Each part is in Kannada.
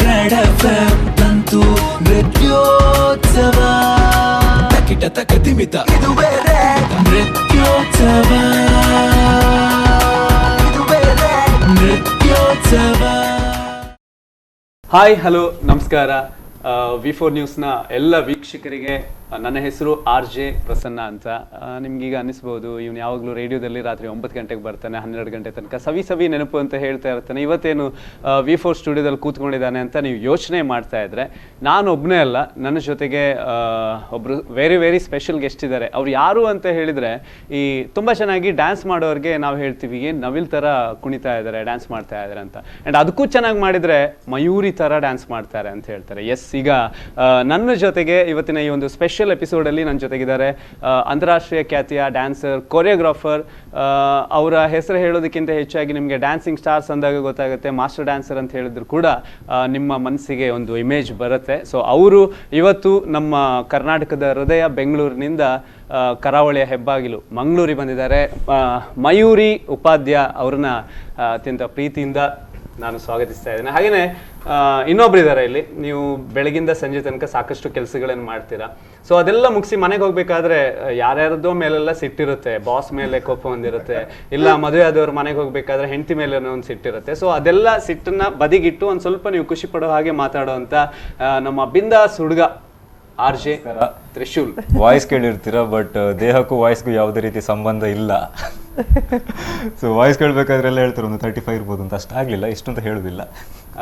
ರೆಡ್ ಎಫ್ಎಂ ತಂತು ನೃತ್ಯೋತ್ಸವ ತಕಿಟ ತಕ ತಿಮಿತ ಇದುವೇ ರೆಡ್ ನೃತ್ಯೋತ್ಸವ ನೃತ್ಯೋತ್ಸವ. ಹಾಯ್ ಹಲೋ ನಮಸ್ಕಾರ. ವಿ4 ನ್ಯೂಸ್ನ ಎಲ್ಲ ವೀಕ್ಷಕರಿಗೆ ನನ್ನ ಹೆಸರು RJ ಪ್ರಸನ್ನ ಅಂತ. ನಿಮ್ಗೀಗ ಅನ್ನಿಸ್ಬೋದು ಇವನು ಯಾವಾಗಲೂ ರೇಡಿಯೋದಲ್ಲಿ ರಾತ್ರಿ 9 ಗಂಟೆಗೆ ಬರ್ತಾನೆ, 12 ಗಂಟೆ ತನಕ ಸವಿ ನೆನಪು ಅಂತ ಹೇಳ್ತಾ ಇರ್ತಾನೆ, ಇವತ್ತೇನು ವಿ4 ಸ್ಟುಡಿಯೋದಲ್ಲಿ ಕೂತ್ಕೊಂಡಿದ್ದಾನೆ ಅಂತ ನೀವು ಯೋಚನೆ ಮಾಡ್ತಾ ಇದ್ರೆ, ನಾನು ಒಬ್ಬನೇ ಅಲ್ಲ, ನನ್ನ ಜೊತೆಗೆ ಒಬ್ಬರು ವೆರಿ ಸ್ಪೆಷಲ್ ಗೆಸ್ಟ್ ಇದ್ದಾರೆ. ಅವ್ರು ಯಾರು ಅಂತ ಹೇಳಿದರೆ, ಈ ತುಂಬ ಚೆನ್ನಾಗಿ ಡ್ಯಾನ್ಸ್ ಮಾಡೋರಿಗೆ ನಾವು ಹೇಳ್ತೀವಿ ಏನು ನವಿಲ್ ಥರ ಕುಣಿತಾ ಇದ್ದಾರೆ, ಡ್ಯಾನ್ಸ್ ಮಾಡ್ತಾ ಇದ್ದಾರೆ ಅಂತ. ಆ್ಯಂಡ್ ಅದಕ್ಕೂ ಚೆನ್ನಾಗಿ ಮಾಡಿದರೆ ಮಯೂರಿ ಥರ ಡ್ಯಾನ್ಸ್ ಮಾಡ್ತಾರೆ ಅಂತ ಹೇಳ್ತಾರೆ. ಎಸ್, ಈಗ ನನ್ನ ಜೊತೆಗೆ ಇವತ್ತಿನ ಈ ಒಂದು ಸ್ಪೆಷಲ್ ಎಪಿಸೋಡಲ್ಲಿ ನನ್ನ ಜೊತೆಗಿದ್ದಾರೆ ಅಂತಾರಾಷ್ಟ್ರೀಯ ಖ್ಯಾತಿಯ ಡ್ಯಾನ್ಸರ್, ಕೊರಿಯೋಗ್ರಾಫರ್. ಅವರ ಹೆಸರು ಹೇಳೋದಕ್ಕಿಂತ ಹೆಚ್ಚಾಗಿ ನಿಮಗೆ ಡ್ಯಾನ್ಸಿಂಗ್ ಸ್ಟಾರ್ಸ್ ಅಂದಾಗ ಗೊತ್ತಾಗುತ್ತೆ, ಮಾಸ್ಟರ್ ಡ್ಯಾನ್ಸರ್ ಅಂತ ಹೇಳಿದ್ರು ಕೂಡ ನಿಮ್ಮ ಮನಸ್ಸಿಗೆ ಒಂದು ಇಮೇಜ್ ಬರುತ್ತೆ. ಸೊ ಅವರು ಇವತ್ತು ನಮ್ಮ ಕರ್ನಾಟಕದ ಹೃದಯ ಬೆಂಗಳೂರಿನಿಂದ ಕರಾವಳಿಯ ಹೆಬ್ಬಾಗಿಲು ಮಂಗಳೂರಿಗೆ ಬಂದಿದ್ದಾರೆ. ಮಯೂರಿ ಉಪಾಧ್ಯ ಅವ್ರನ್ನ ಅತ್ಯಂತ ಪ್ರೀತಿಯಿಂದ ನಾನು ಸ್ವಾಗತಿಸ್ತಾ ಇದ್ದೇನೆ. ಹಾಗೆಯೇ ಇನ್ನೊಬ್ರು ಇದ್ದಾರೆ ಇಲ್ಲಿ. ನೀವು ಬೆಳಗಿಂದ ಸಂಜೆ ತನಕ ಸಾಕಷ್ಟು ಕೆಲಸಗಳನ್ನು ಮಾಡ್ತೀರಾ. ಸೊ ಅದೆಲ್ಲ ಮುಗಿಸಿ ಮನೆಗೆ ಹೋಗ್ಬೇಕಾದ್ರೆ ಯಾರ್ಯಾರದೋ ಮೇಲೆಲ್ಲ ಸಿಟ್ಟಿರುತ್ತೆ, ಬಾಸ್ ಮೇಲೆ ಕೋಪ ಹೊಂದಿರುತ್ತೆ, ಇಲ್ಲ ಮದುವೆ ಆದವ್ರ ಮನೆಗೆ ಹೋಗ್ಬೇಕಾದ್ರೆ ಹೆಂಡತಿ ಮೇಲೆ ಒಂದು ಸಿಟ್ಟಿರುತ್ತೆ. ಸೊ ಅದೆಲ್ಲ ಸಿಟ್ಟನ್ನ ಬದಿಗಿಟ್ಟು ಒಂದು ಸ್ವಲ್ಪ ನೀವು ಖುಷಿ ಪಡೋ ಹಾಗೆ ಮಾತಾಡೋವಂಥ ನಮ್ಮ ಬಿಂದಾಸ್ ಹುಡುಗ RJ ತ್ರಿಶೂಲ್. ವಾಯ್ಸ್ ಕೇಳಿರ್ತೀರ, ಬಟ್ ದೇಹಕ್ಕೂ ವಾಯ್ಸ್ಗೂ ಯಾವುದೇ ರೀತಿ ಸಂಬಂಧ ಇಲ್ಲ. ಸೊ ವಾಯ್ಸ್ ಕೇಳಬೇಕಾದ್ರೆ ಎಲ್ಲ ಹೇಳ್ತಾರೆ ಒಂದು 35 ಇರ್ಬೋದು ಅಂತ, ಅಷ್ಟಾಗಲಿಲ್ಲ, ಇಷ್ಟು ಅಂತ ಹೇಳೋದಿಲ್ಲ.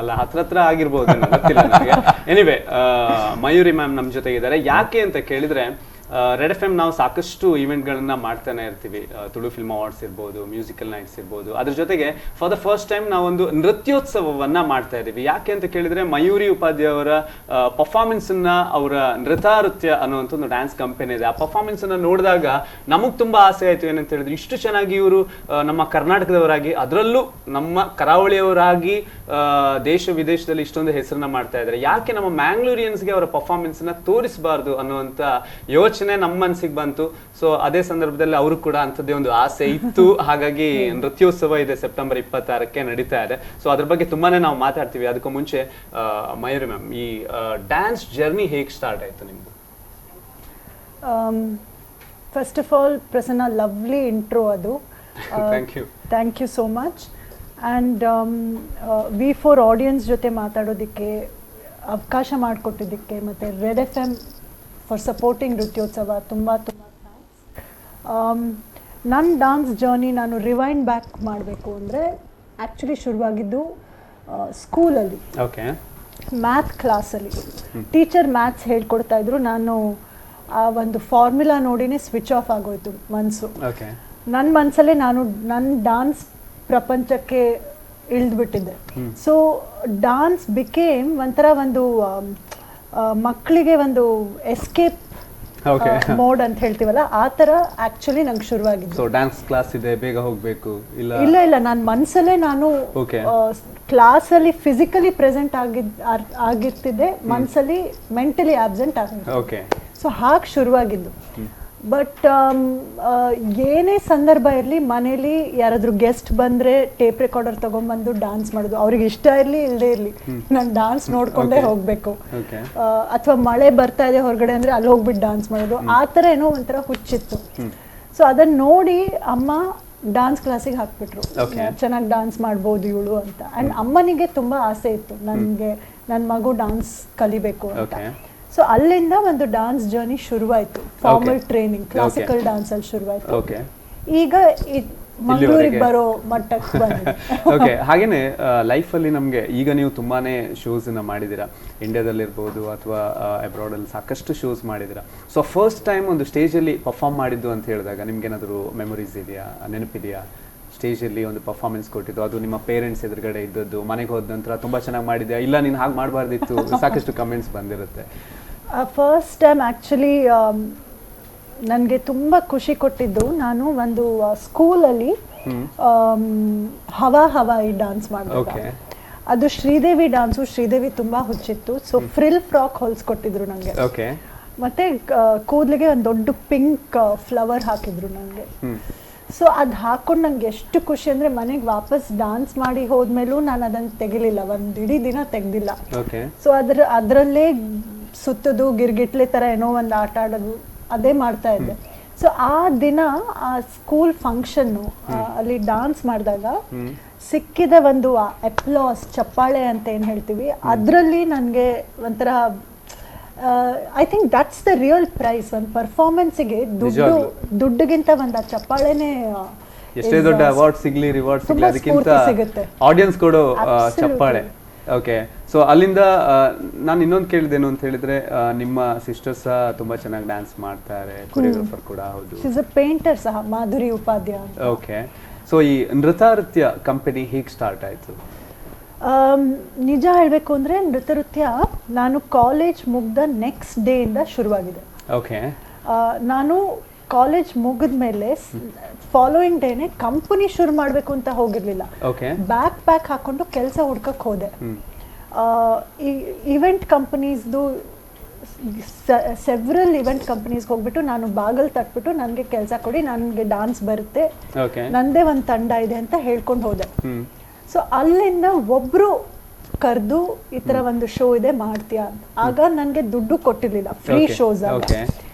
ಅಲ್ಲ, ಹತ್ರ ಆಗಿರ್ಬೋದು, ಗೊತ್ತಿಲ್ಲ ನನಗೆ. ಎನಿವೆ, ಮಯೂರಿ ಮ್ಯಾಮ್ ನಮ್ಮ ಜೊತೆಗಿದ್ದಾರೆ. ಯಾಕೆ ಅಂತ ಕೇಳಿದ್ರೆ, ರೆಡ್ ಎಫ್ ಎಂ ನಾವು ಸಾಕಷ್ಟು ಈವೆಂಟ್ಗಳನ್ನ ಮಾಡ್ತಾನೆ ಇರ್ತೀವಿ. ತುಳು ಫಿಲ್ಮ್ ಅವಾರ್ಡ್ಸ್ ಇರ್ಬೋದು, ಮ್ಯೂಸಿಕಲ್ ನೈಟ್ಸ್ ಇರ್ಬೋದು. ಅದ್ರ ಜೊತೆಗೆ ಫಾರ್ ದ ಫಸ್ಟ್ ಟೈಮ್ ನಾವೊಂದು ನೃತ್ಯೋತ್ಸವವನ್ನು ಮಾಡ್ತಾ ಇದ್ದೀವಿ. ಯಾಕೆ ಅಂತ ಕೇಳಿದ್ರೆ, ಮಯೂರಿ ಉಪಾಧ್ಯ ಅವರ ಪರ್ಫಾರ್ಮೆನ್ಸನ್ನ, ಅವರ ನೃತ್ಯ ಅನ್ನುವಂಥ ಒಂದು ಡ್ಯಾನ್ಸ್ ಕಂಪನಿ ಇದೆ. ಆ ಪರ್ಫಾರ್ಮೆನ್ಸನ್ನು ನೋಡಿದಾಗ ನಮಗೆ ತುಂಬ ಆಸೆ ಆಯಿತು. ಏನಂತ ಹೇಳಿದ್ರೆ, ಇಷ್ಟು ಚೆನ್ನಾಗಿ ಇವರು ನಮ್ಮ ಕರ್ನಾಟಕದವರಾಗಿ, ಅದರಲ್ಲೂ ನಮ್ಮ ಕರಾವಳಿಯವರಾಗಿ ದೇಶ ವಿದೇಶದಲ್ಲಿ ಇಷ್ಟೊಂದು ಹೆಸರನ್ನ ಮಾಡ್ತಾ ಇದ್ದಾರೆ, ಯಾಕೆ ನಮ್ಮ ಮ್ಯಾಂಗ್ಳೂರಿಯನ್ಸ್ಗೆ ಅವರ ಪರ್ಫಾರ್ಮೆನ್ಸನ್ನ ತೋರಿಸಬಾರ್ದು ಅನ್ನುವಂಥ ಯೋಚನೆ ನಮ್ಮ ಮನಸ್ಸಿಗೆ ಬಂತು. ಸೊ ಅದೇ ಸಂದರ್ಭದಲ್ಲಿ ಅವರು ಕೂಡ ಅಂಥದ್ದೇ ಒಂದು ಆಸೆ ಇತ್ತು. ಹಾಗಾಗಿ ನೃತ್ಯೋತ್ಸವ ಇದೆ, ಸೆಪ್ಟೆಂಬರ್ 26ಕ್ಕೆ ನಡೀತಾ ಇದೆ. ಸೊ ಅದ್ರ ಬಗ್ಗೆ ತುಂಬಾನೇ ನಾವು ಮಾತಾಡ್ತೀವಿ. ಅದಕ್ಕೂ ಮುಂಚೆ ಮಯೂರಿ ಮ್ಯಾಮ್, ಈ ಡ್ಯಾನ್ಸ್ ಜರ್ನಿ ಹೇಗೆ ಸ್ಟಾರ್ಟ್ ಆಯ್ತು ನಿಮ್ದು? First of all, Prasanna, lovely intro ಅದು. Thank you so much. And ವಿ4 ಆಡಿಯನ್ಸ್ ಜೊತೆ ಮಾತಾಡೋದಕ್ಕೆ ಅವಕಾಶ ಮಾಡಿಕೊಟ್ಟಿದ್ದಕ್ಕೆ, ಮತ್ತು Red F M for supporting Nrityotsava ತುಂಬ ಥ್ಯಾಂಕ್ಸ್. ನನ್ನ ಡಾನ್ಸ್ ಜರ್ನಿ ನಾನು ರಿವೈಂಡ್ ಬ್ಯಾಕ್ ಮಾಡಬೇಕು ಅಂದರೆ, ಆ್ಯಕ್ಚುಲಿ ಶುರುವಾಗಿದ್ದು ಸ್ಕೂಲಲ್ಲಿ, ಮ್ಯಾಥ್ ಕ್ಲಾಸಲ್ಲಿ. ಟೀಚರ್ ಮ್ಯಾಥ್ಸ್ ಹೇಳ್ಕೊಡ್ತಾ ಇದ್ರು. ನಾನು ಆ ಒಂದು ಫಾರ್ಮುಲಾ ನೋಡಿನೇ ಸ್ವಿಚ್ ಆಫ್ ಆಗೋಯ್ತು ಮನಸ್ಸು. ನನ್ನ ಮನಸ್ಸಲ್ಲೇ ನಾನು ನನ್ನ ಡಾನ್ಸ್ ಪ್ರಪಂಚಕ್ಕೆ ಇಳಿದ್ಬಿಟ್ಟಿದ್ದೆ. ಸೊ ಡಾನ್ಸ್ ಬಿಕೇಮ್ ಒಂಥರ ಒಂದು ಮಕ್ಕಳಿಗೆ ಒಂದು ಎಸ್ಕೇಪ್ ಮೋಡ್ ಅಂತ ಹೇಳ್ತೀವಲ್ಲ, ಆ ಥರ ಆ್ಯಕ್ಚುಲಿ ನಂಗೆ ಶುರುವಾಗಿದ್ದು. ಸೊ ಡ್ಯಾನ್ಸ್ ಕ್ಲಾಸ್ ಇದೆ, ಬೇಗ ಹೋಗಬೇಕು, ಇಲ್ಲ ನಾನು ಮನಸ್ಸಲ್ಲೇ ನಾನು ಕ್ಲಾಸಲ್ಲಿ ಫಿಸಿಕಲಿ ಪ್ರೆಸೆಂಟ್ ಆಗಿರ್ತಿದ್ದೆ, ಮನಸ್ಸಲ್ಲಿ ಮೆಂಟಲಿ ಆಬ್ಸೆಂಟ್ ಆಗಿದ್ದೆ. ಸೊ ಹಾಗೆ ಶುರುವಾಗಿದ್ದು. ಬಟ್ ಏನೇ ಸಂದರ್ಭ ಇರಲಿ, ಮನೇಲಿ ಯಾರಾದರೂ ಗೆಸ್ಟ್ ಬಂದರೆ ಟೇಪ್ ರೆಕಾರ್ಡರ್ ತೊಗೊಂಬಂದು ಡ್ಯಾನ್ಸ್ ಮಾಡೋದು. ಅವ್ರಿಗೆ ಇಷ್ಟ ಇರಲಿ ಇಲ್ಲದೇ ಇರಲಿ, ನಾನು ಡ್ಯಾನ್ಸ್ ನೋಡಿಕೊಂಡೇ ಹೋಗಬೇಕು. ಅಥವಾ ಮಳೆ ಬರ್ತಾ ಇದೆ ಹೊರಗಡೆ ಅಂದರೆ ಅಲ್ಲಿ ಹೋಗ್ಬಿಟ್ಟು ಡ್ಯಾನ್ಸ್ ಮಾಡೋದು. ಆ ಥರ ಏನೋ ಒಂಥರ ಹುಚ್ಚಿತ್ತು. ಸೊ ಅದನ್ನು ನೋಡಿ ಅಮ್ಮ ಡ್ಯಾನ್ಸ್ ಕ್ಲಾಸಿಗೆ ಹಾಕ್ಬಿಟ್ರು. ಚೆನ್ನಾಗಿ ಡ್ಯಾನ್ಸ್ ಮಾಡ್ಬೋದು ಇವಳು ಅಂತ. ಆ್ಯಂಡ್ ಅಮ್ಮನಿಗೆ ತುಂಬ ಆಸೆ ಇತ್ತು, ನನಗೆ ನನ್ನ ಮಗು ಡ್ಯಾನ್ಸ್ ಕಲಿಬೇಕು ಅಂತ. ಸೊ ಅಲ್ಲಿಂದ ಒಂದು ಡ್ಯಾನ್ಸ್ ಜರ್ನಿ ಶುರುವಾಯಿತು. ಫಾರ್ಮಲ್ ಟ್ರೈನಿಂಗ್ ಕ್ಲಾಸಿಕಲ್ ಡ್ಯಾನ್ಸಲ್ಲಿ ಶುರುವಾಯಿತು. ಈಗ ಮಂಗಳೂರಿಗೆ ಬರೋ ಮಟ್ಟಕ್ಕೆ ಬಂದಿದೆ. ಓಕೆ, ಹಾಗೇನೆ ಲೈಫಲ್ಲಿ ನಮಗೆ ಈಗ ನೀವು ತುಂಬಾನೇ ಶೋಸ್ನ ಮಾಡಿದ್ದೀರಾ, ಇಂಡಿಯಾದಲ್ಲಿರ್ಬೋದು ಅಥವಾ ಅಬ್ರಾಡಲ್ಲಿ ಸಾಕಷ್ಟು ಶೋಸ್ ಮಾಡಿದ್ದೀರಾ. ಸೊ ಫಸ್ಟ್ ಟೈಮ್ ಒಂದು ಸ್ಟೇಜಲ್ಲಿ ಪರ್ಫಾರ್ಮ್ ಮಾಡಿದ್ದು ಅಂತ ಹೇಳಿದಾಗ ನಿಮ್ಗೇನಾದರೂ ಮೆಮೊರೀಸ್ ಇದೆಯಾ, ನೆನಪಿದೆಯಾ? ಸ್ಟೇಜಲ್ಲಿ ಒಂದು ಪರ್ಫಾರ್ಮೆನ್ಸ್ ಕೊಟ್ಟಿದ್ದು, ಅದು ನಿಮ್ಮ ಪೇರೆಂಟ್ಸ್ ಎದುರುಗಡೆ ಇದ್ದದ್ದು, ಮನೆಗೆ ಹೋದ ನಂತರ ತುಂಬ ಚೆನ್ನಾಗಿ ಮಾಡಿದ್ಯಾ, ಇಲ್ಲ ನೀನು ಹಾಗೆ ಮಾಡಬಾರ್ದಿತ್ತು, ಸಾಕಷ್ಟು ಕಮೆಂಟ್ಸ್ ಬಂದಿರುತ್ತೆ. ಫಸ್ಟ್ ಟೈಮ್ ಆ್ಯಕ್ಚುಲಿ ನನಗೆ ತುಂಬ ಖುಷಿ ಕೊಟ್ಟಿದ್ದು, ನಾನು ಒಂದು ಸ್ಕೂಲಲ್ಲಿ ಹವಾಯಿ ಡ್ಯಾನ್ಸ್ ಮಾಡಿದೆ. ಅದು ಶ್ರೀದೇವಿ ಡ್ಯಾನ್ಸು. ಶ್ರೀದೇವಿ ತುಂಬ ಹುಚ್ಚಿತ್ತು. ಸೊ ಫ್ರಿಲ್ ಫ್ರಾಕ್ ಹೊಲಿಸ್ಕೊಟ್ಟಿದ್ರು ನನಗೆ. ಮತ್ತು ಕೂದಲಿಗೆ ಒಂದು ದೊಡ್ಡ ಪಿಂಕ್ ಫ್ಲವರ್ ಹಾಕಿದ್ರು ನನಗೆ. ಸೊ ಅದು ಹಾಕೊಂಡು ನಂಗೆ ಎಷ್ಟು ಖುಷಿ ಅಂದರೆ ಮನೆಗೆ ವಾಪಸ್ ಡಾನ್ಸ್ ಮಾಡಿ ಹೋದ್ಮೇಲೂ ನಾನು ಅದನ್ನು ತೆಗಿಲಿಲ್ಲ, ಒಂದು ಇಡೀ ದಿನ ತೆಗ್ದಿಲ್ಲ. ಓಕೆ. ಸೊ ಅದರಲ್ಲೇ ಸುತ್ತೋದು ಗಿರ್ಗಿಟ್ಲೆ ಥರ ಏನೋ ಒಂದು ಆಟ ಆಡೋದು ಅದೇ ಮಾಡ್ತಾ ಇದ್ದೆ. ಸೊ ಆ ದಿನ ಆ ಸ್ಕೂಲ್ ಫಂಕ್ಷನ್ನು ಅಲ್ಲಿ ಡಾನ್ಸ್ ಮಾಡಿದಾಗ ಸಿಕ್ಕಿದ ಒಂದು ಅಪ್ಲಾಸ್, ಚಪ್ಪಾಳೆ ಅಂತ ಏನು ಹೇಳ್ತೀವಿ, ಅದರಲ್ಲಿ ನನಗೆ ಒಂಥರ I think that's the real prize. ಒಂದು ಪರ್ಫಾರ್ಮೆನ್ಸಿಗೆ ದುಡ್ಡಿಗಿಂತ ಒಂದು ಆ ಚಪ್ಪಾಳೆನೇ ಎಷ್ಟೇ ದೊಡ್ಡ ಅವಾರ್ಡ್ ಸಿಗ್ಲಿ, ರಿವಾರ್ಡ್ ಸಿಗ್ಲಿ, ಅದಕ್ಕಿಂತ ಆಡಿಯನ್ಸ್ ಕೊಡೋ ಚಪ್ಪಾಳೆ. ಓಕೆ. ಸೊ ಅಲ್ಲಿಂದ ನಾನು ಇನ್ನೊಂದು ಕೇಳಿದ್ದೇನು ಅಂತ ಹೇಳಿದ್ರೆ, ನಿಮ್ಮ ಸಿಸ್ಟರ್ ಸಹ ತುಂಬಾ ಚೆನ್ನಾಗಿ ಡ್ಯಾನ್ಸ್ ಮಾಡ್ತಾರೆ, ಕೊರಿಯೋಗ್ರಾಫರ್ ಕೂಡ ಹೌದು, ಶಿ ಇಸ್ ಅ ಪೇಂಟರ್ ಸಹ, ಮಾಧುರಿ ಉಪಾಧ್ಯಾಯ. ಓಕೆ. ಸೊ ಈ ನೃತ್ಯ ಕಂಪನಿ ಹೇಗೆ ಸ್ಟಾರ್ಟ್ ಆಯಿತು? ನಿಜ ಹೇಳಬೇಕು ಅಂದರೆ ನೃತ್ಯ ನಾನು ಕಾಲೇಜ್ ಮುಗ್ದ ನೆಕ್ಸ್ಟ್ ಡೇ ಇಂದ ಶುರುವಾಗಿದೆ. ಓಕೆ. ನಾನು ಕಾಲೇಜ್ ಮುಗಿದ ಮೇಲೆ ಫಾಲೋಯಿಂಗ್ ಡೇನೆ ಕಂಪನಿ ಶುರು ಮಾಡಬೇಕು ಅಂತ ಹೋಗಿರ್ಲಿಲ್ಲ. ಓಕೆ. ಬ್ಯಾಕ್ ಪ್ಯಾಕ್ ಹಾಕೊಂಡು ಕೆಲಸ ಹುಡ್ಕಕ್ಕೆ ಹೋದೆ. ಇವೆಂಟ್ ಕಂಪನೀಸ್ದು ಸೆವ್ರಲ್ ಇವೆಂಟ್ ಕಂಪನೀಸ್ಗೆ ಹೋಗ್ಬಿಟ್ಟು ನಾನು ಬಾಗಲ್ ತಟ್ಬಿಟ್ಟು ನನಗೆ ಕೆಲಸ ಕೊಡಿ, ನನಗೆ ಡಾನ್ಸ್ ಬರುತ್ತೆ, ನಂದೇ ಒಂದು ತಂಡ ಇದೆ ಅಂತ ಹೇಳ್ಕೊಂಡು ಹೋದೆ. ಸೊ ಅಲ್ಲಿಂದ ಒಬ್ಬರು ಕರೆದು ಈ ಥರ ಒಂದು ಶೋ ಇದೆ ಮಾಡ್ತೀಯಾ ಅಂತ. ಆಗ ನನಗೆ ದುಡ್ಡು ಕೊಟ್ಟಿರಲಿಲ್ಲ, ಫ್ರೀ ಶೋಸ್ ಆಗ.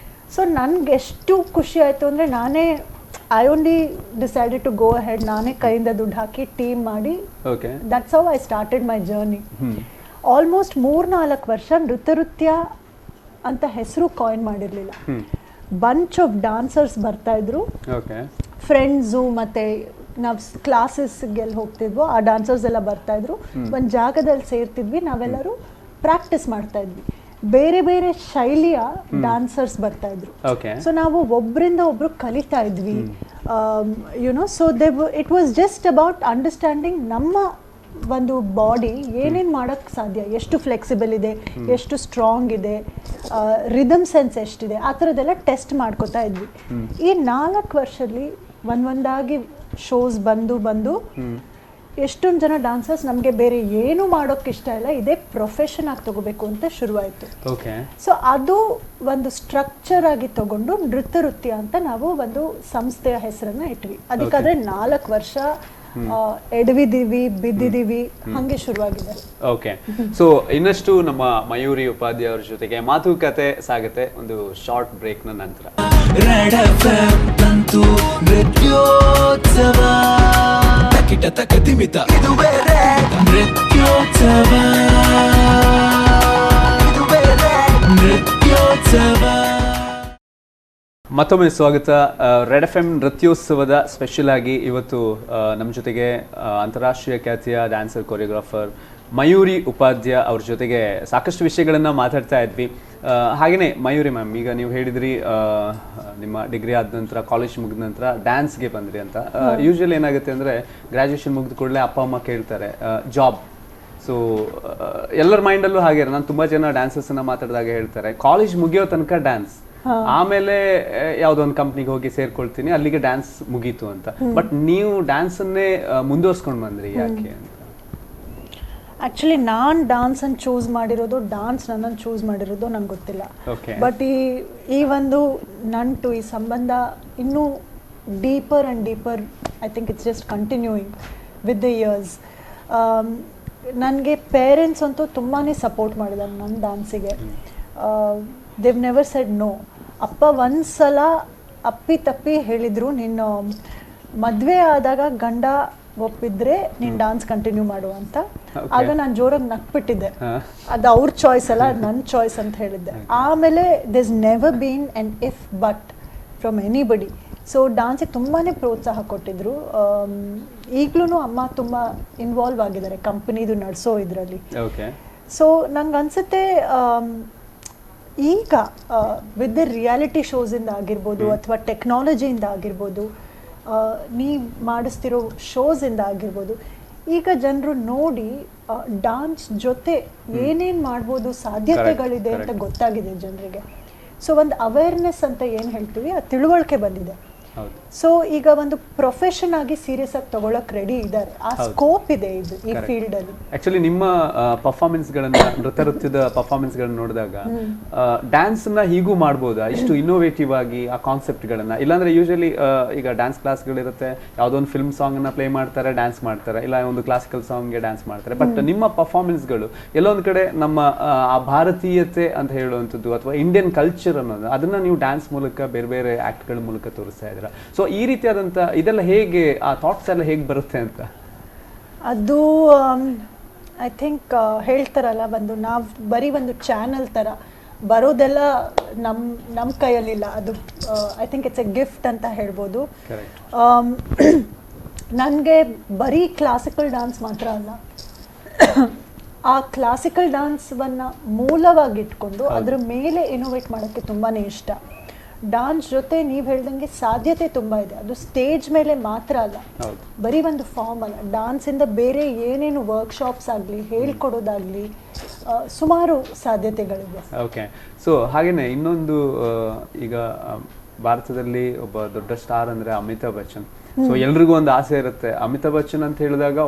ಸೊ ನನಗೆ ಎಷ್ಟು ಖುಷಿ ಆಯಿತು ಅಂದರೆ ನಾನೇ I only decided to go ahead, ನಾನೇ ಕೈಯಿಂದ ದುಡ್ಡು ಹಾಕಿ ಟೀಮ್ ಮಾಡಿ, that's how I started my journey. Almost 3-4 ವರ್ಷ ನೃತ್ಯ ಅಂತ ಹೆಸರು ಕಾಯಿನ್ ಮಾಡಿರಲಿಲ್ಲ. ಬಂಚ್ ಆಫ್ ಡಾನ್ಸರ್ಸ್ ಬರ್ತಾಯಿದ್ರು, ಫ್ರೆಂಡ್ಸು ಮತ್ತು ನಾವು ಕ್ಲಾಸಸ್ಗೆಲ್ಲ ಹೋಗ್ತಿದ್ವೋ ಆ ಡಾನ್ಸರ್ಸ್ ಎಲ್ಲ ಬರ್ತಾಯಿದ್ರು, ಒಂದು ಜಾಗದಲ್ಲಿ ಸೇರ್ತಿದ್ವಿ, ನಾವೆಲ್ಲರೂ ಪ್ರಾಕ್ಟೀಸ್ ಮಾಡ್ತಾಯಿದ್ವಿ. ಬೇರೆ ಬೇರೆ ಶೈಲಿಯ ಡಾನ್ಸರ್ಸ್ ಬರ್ತಾ ಇದ್ರು. ಸೊ ನಾವು ಒಬ್ಬರಿಂದ ಒಬ್ರು ಕಲಿತಾ ಇದ್ವಿ, YONO. So it was just about understanding ನಮ್ಮ ಒಂದು ಬಾಡಿ ಏನೇನು ಮಾಡೋಕ್ಕೆ ಸಾಧ್ಯ, ಎಷ್ಟು ಫ್ಲೆಕ್ಸಿಬಲ್ ಇದೆ, ಎಷ್ಟು ಸ್ಟ್ರಾಂಗ್ ಇದೆ, ರಿದಮ್ ಸೆನ್ಸ್ ಎಷ್ಟಿದೆ, ಆ ಥರದ್ದೆಲ್ಲ ಟೆಸ್ಟ್ ಮಾಡ್ಕೋತಾ ಇದ್ವಿ. ಈ 4 ವರ್ಷದಲ್ಲಿ ಒಂದೊಂದಾಗಿ ಶೋಸ್ ಬಂದು ಎಷ್ಟೊಂದು ಜನ ಡಾನ್ಸರ್ಸ್ ನಮಗೆ ಬೇರೆ ಏನು ಮಾಡೋಕ್ಕೆ ಇಷ್ಟ ಇಲ್ಲ, ಇದೇ ಪ್ರೊಫೆಷನ್ ಆಗಿ ತಗೋಬೇಕು ಅಂತ ಶುರುವಾಯಿತು. ಸೊ ಅದು ಒಂದು ಸ್ಟ್ರಕ್ಚರ್ ಆಗಿ ತಗೊಂಡು ನೃತ್ಯ ಅಂತ ನಾವು ಒಂದು ಸಂಸ್ಥೆಯ ಹೆಸರನ್ನ ಇಟ್ವಿ. ಅದಕ್ಕಾದ್ರೆ 4 ವರ್ಷ ಎಡವಿದೀವಿ, ಬಿದ್ದಿದ್ದೀವಿ, ಹಂಗೆ ಶುರುವಾಗಿದೆ. ಓಕೆ. ಸೊ ಇನ್ನಷ್ಟು ನಮ್ಮ ಮಯೂರಿ ಉಪಾಧ್ಯಾಯ ಅವ್ರ ಜೊತೆಗೆ ಮಾತುಕತೆ ಸಾಗುತ್ತೆ ಒಂದು ಶಾರ್ಟ್ ಬ್ರೇಕ್ ನ ನಂತರ. ರೆಡ್ ಎಫ್ಎಂ ತಂತು ನೃತ್ಯೋತ್ಸವ ತಕಿಟ ತಕತಿಮಿತ ಇದುವೇ ನೃತ್ಯೋತ್ಸವ, ಇದುವೇ ನೃತ್ಯೋತ್ಸವ. ಮತ್ತೊಮ್ಮೆ ಸ್ವಾಗತ. ರೆಡ್ ಎಫ್ ಎಂ ನೃತ್ಯೋತ್ಸವದ ಸ್ಪೆಷಲ್ ಆಗಿ ಇವತ್ತು ನಮ್ಮ ಜೊತೆಗೆ ಅಂತಾರಾಷ್ಟ್ರೀಯ ಖ್ಯಾತಿಯ ಡ್ಯಾನ್ಸರ್, ಕೊರಿಯೋಗ್ರಾಫರ್ ಮಯೂರಿ ಉಪಾಧ್ಯಾಯ ಅವ್ರ ಜೊತೆಗೆ ಸಾಕಷ್ಟು ವಿಷಯಗಳನ್ನು ಮಾತಾಡ್ತಾ ಇದ್ವಿ. ಹಾಗೆಯೇ ಮಯೂರಿ ಮ್ಯಾಮ್, ಈಗ ನೀವು ಹೇಳಿದ್ರಿ ನಿಮ್ಮ ಡಿಗ್ರಿ ಆದ ನಂತರ, ಕಾಲೇಜ್ ಮುಗಿದ ನಂತರ ಡ್ಯಾನ್ಸ್ಗೆ ಬಂದ್ರಿ ಅಂತ. ಯೂಶ್ವಲಿ ಏನಾಗುತ್ತೆ ಅಂದರೆ ಗ್ರ್ಯಾಜುಯೇಷನ್ ಮುಗಿದ ಕೂಡಲೇ ಅಪ್ಪ ಅಮ್ಮ ಕೇಳ್ತಾರೆ ಜಾಬ್. ಸೊ ಎಲ್ಲರ ಮೈಂಡಲ್ಲೂ ಹಾಗೆ, ನಾನು ತುಂಬ ಜನ ಡ್ಯಾನ್ಸರ್ಸನ್ನು ಮಾತಾಡಿದಾಗ ಹೇಳ್ತಾರೆ ಕಾಲೇಜ್ ಮುಗಿಯೋ ತನಕ ಡ್ಯಾನ್ಸ್, ಆಮೇಲೆ ಯಾವುದೋ ಒಂದು ಕಂಪ್ನಿಗೆ ಹೋಗಿ ಸೇರ್ಕೊಳ್ತೀನಿ, ಅಲ್ಲಿಗೆ ಡ್ಯಾನ್ಸ್ ಮುಗೀತು ಅಂತ. ಬಟ್ ನೀವು ಡ್ಯಾನ್ಸನ್ನೇ ಮುಂದುವರ್ಸ್ಕೊಂಡು ಬಂದ್ರಿ, ಯಾಕೆ ಅಂತ? ಆ್ಯಕ್ಚುಲಿ ನಾನು ಡಾನ್ಸನ್ನು ಚೂಸ್ ಮಾಡಿರೋದು, ಡಾನ್ಸ್ ನನ್ನನ್ನು ಚೂಸ್ ಮಾಡಿರೋದು ನಂಗೆ ಗೊತ್ತಿಲ್ಲ. ಬಟ್ ಈ ಒಂದು ನಂಟು, ಈ ಸಂಬಂಧ ಇನ್ನೂ deeper and deeper, I think it's just continuing with the years. ನನಗೆ ಪೇರೆಂಟ್ಸ್ ಅಂತೂ ತುಂಬಾ ಸಪೋರ್ಟ್ ಮಾಡಿದ್ದಾರೆ ನನ್ನ ಡ್ಯಾನ್ಸಿಗೆ. They've never said no. ಅಪ್ಪ ಒಂದ್ಸಲ ಅಪ್ಪಿ ತಪ್ಪಿ ಹೇಳಿದರು, ನೀನು ಮದುವೆ ಆದಾಗ ಗಂಡ ಒಪ್ಪಿದ್ರೆ ನೀನು ಡಾನ್ಸ್ ಕಂಟಿನ್ಯೂ ಮಾಡು ಅಂತ. ಆಗ ನಾನು ಜೋರಾಗಿ ನಕ್ಬಿಟ್ಟಿದ್ದೆ, ಅದು ಅವ್ರ ಚಾಯ್ಸ್ ಅಲ್ಲ, ನನ್ನ ಚಾಯ್ಸ್ ಅಂತ ಹೇಳಿದ್ದೆ. ಆಮೇಲೆ this never been an if but from anybody. So ಡಾನ್ಸಿಗೆ ತುಂಬಾ ಪ್ರೋತ್ಸಾಹ ಕೊಟ್ಟಿದ್ರು. ಈಗಲೂ ಅಮ್ಮ ತುಂಬ ಇನ್ವಾಲ್ವ್ ಆಗಿದ್ದಾರೆ ಕಂಪನಿದು ನಡೆಸೋ ಇದರಲ್ಲಿ. ಸೊ ನಂಗೆ ಅನಿಸುತ್ತೆ ಈಗ ವಿತ್ ದ ರಿಯಾಲಿಟಿ ಶೋಸಿಂದ ಆಗಿರ್ಬೋದು, ಅಥವಾ ಟೆಕ್ನಾಲಜಿಯಿಂದ ಆಗಿರ್ಬೋದು, ನೀವು ಮಾಡಿಸ್ತಿರೋ ಶೋಸಿಂದ ಆಗಿರ್ಬೋದು, ಈಗ ಜನರು ನೋಡಿ ಡಾನ್ಸ್ ಜೊತೆ ಏನೇನು ಮಾಡ್ಬೋದು, ಸಾಧ್ಯತೆಗಳಿದೆ ಅಂತ ಗೊತ್ತಾಗಿದೆ ಜನರಿಗೆ. ಸೊ ಒಂದು ಅವೇರ್ನೆಸ್ ಅಂತ ಏನು ಹೇಳ್ತೀವಿ, ಆ ತಿಳುವಳಿಕೆ ಬಂದಿದೆ. ಹೌದು. ಸೊ ಈಗ ಒಂದು ಪ್ರೊಫೆಷನ್ ಆಗಿ ಸೀರಿಯಸ್ ಆಗಿ ತಗೊಳಕ್ ರೆಡಿ ಇದ್ದಾರೆ, ಆ ಸ್ಕೋಪ್ ಇದೆ ಇದು ಈ ಫೀಲ್ಡ್ ಅಲ್ಲಿ. ಆಕ್ಚುಲಿ ನಿಮ್ಮ ಪರ್ಫಾರ್ಮೆನ್ಸ್ಗಳನ್ನ ನೃತ್ಯದ ಪರ್ಫಾರ್ಮೆನ್ಸ್ಗಳನ್ನ ನೋಡಿದಾಗ ಡ್ಯಾನ್ಸ್ ನ ಹೀಗೂ ಮಾಡ್ಬೋದಾ, ಇಷ್ಟು ಇನ್ನೋವೇಟಿವ್ ಆಗಿ ಆ ಕಾನ್ಸೆಪ್ಟ್ಗಳನ್ನ? ಇಲ್ಲಾಂದ್ರೆ ಯೂಶಲಿ ಈಗ ಡ್ಯಾನ್ಸ್ ಕ್ಲಾಸ್ಗಳಿರುತ್ತೆ, ಯಾವುದೋ ಒಂದು ಫಿಲ್ಮ್ ಸಾಂಗ್ ಅನ್ನ ಪ್ಲೇ ಮಾಡ್ತಾರೆ, ಡ್ಯಾನ್ಸ್ ಮಾಡ್ತಾರೆ, ಇಲ್ಲ ಒಂದು ಕ್ಲಾಸಿಕಲ್ ಸಾಂಗ್ಗೆ ಡ್ಯಾನ್ಸ್ ಮಾಡ್ತಾರೆ. ಬಟ್ ನಿಮ್ಮ ಪರ್ಫಾರ್ಮೆನ್ಸ್ಗಳು ಎಲ್ಲೊಂದು ಕಡೆ ನಮ್ಮ ಆ ಭಾರತೀಯತೆ ಅಂತ ಹೇಳುವಂಥದ್ದು ಅಥವಾ ಇಂಡಿಯನ್ ಕಲ್ಚರ್ ಅನ್ನೋದು ಅದನ್ನ ನೀವು ಡ್ಯಾನ್ಸ್ ಮೂಲಕ ಬೇರೆ ಬೇರೆ ಆಕ್ಟ್ಗಳ ಮೂಲಕ ತೋರಿಸ್ತಾ ಇದ್ದೀರಾ. ಸೊ ಈ ರೀತಿಯಾದಂಥ ಇದೆಲ್ಲ ಹೇಗೆ, ಆ ಥಾಟ್ಸ್ ಎಲ್ಲ ಹೇಗೆ ಬರುತ್ತೆ ಅಂತ? ಅದು ಐ ಥಿಂಕ್ ಹೇಳ್ತಾರಲ್ಲ, ನಾವು ಬರೀ ಒಂದು ಚಾನಲ್ ಥರ ಬರೋದೆಲ್ಲ ನಮ್ಮ ಕೈಯಲ್ಲಿಲ್ಲ. ಅದು I think it's A gift ಅಂತ ಹೇಳ್ಬೋದು. ನನಗೆ ಬರೀ ಕ್ಲಾಸಿಕಲ್ ಡ್ಯಾನ್ಸ್ ಮಾತ್ರ ಅಲ್ಲ, ಆ ಕ್ಲಾಸಿಕಲ್ ಡ್ಯಾನ್ಸನ್ನು ಮೂಲವಾಗಿಟ್ಕೊಂಡು ಅದ್ರ ಮೇಲೆ ಇನೋವೇಟ್ ಮಾಡೋಕ್ಕೆ ತುಂಬಾ ಇಷ್ಟ. ಡಾನ್ಸ್ ಜೊತೆ ನೀವು ಹೇಳ್ದಂಗೆ ಸಾಧ್ಯತೆ ತುಂಬ ಇದೆ. ಅದು ಸ್ಟೇಜ್ ಮೇಲೆ ಮಾತ್ರ ಅಲ್ಲ, ಬರೀ ಒಂದು ಫಾರ್ಮ್ ಅಲ್ಲ, ಡಾನ್ಸಿಂದ ಬೇರೆ ಏನೇನು ವರ್ಕ್ಶಾಪ್ಸ್ ಆಗಲಿ, ಹೇಳ್ಕೊಡೋದಾಗಲಿ, ಸುಮಾರು ಸಾಧ್ಯತೆಗಳಿದೆ. ಓಕೆ. ಸೊ ಹಾಗೇನೆ ಇನ್ನೊಂದು, ಈಗ ಭಾರತದಲ್ಲಿ ಒಬ್ಬ ದೊಡ್ಡ ಸ್ಟಾರ್ ಅಂದರೆ ಅಮಿತಾಬ್ ಬಚ್ಚನ್. ಸೊ ಎಲ್ರಿಗೂ ಒಂದು ಆಸೆ ಇರುತ್ತೆ, ಅಮಿತಾಬ್ ಬಚ್ಚನ್ ಅಂತ ಹೇಳಿದಾಗ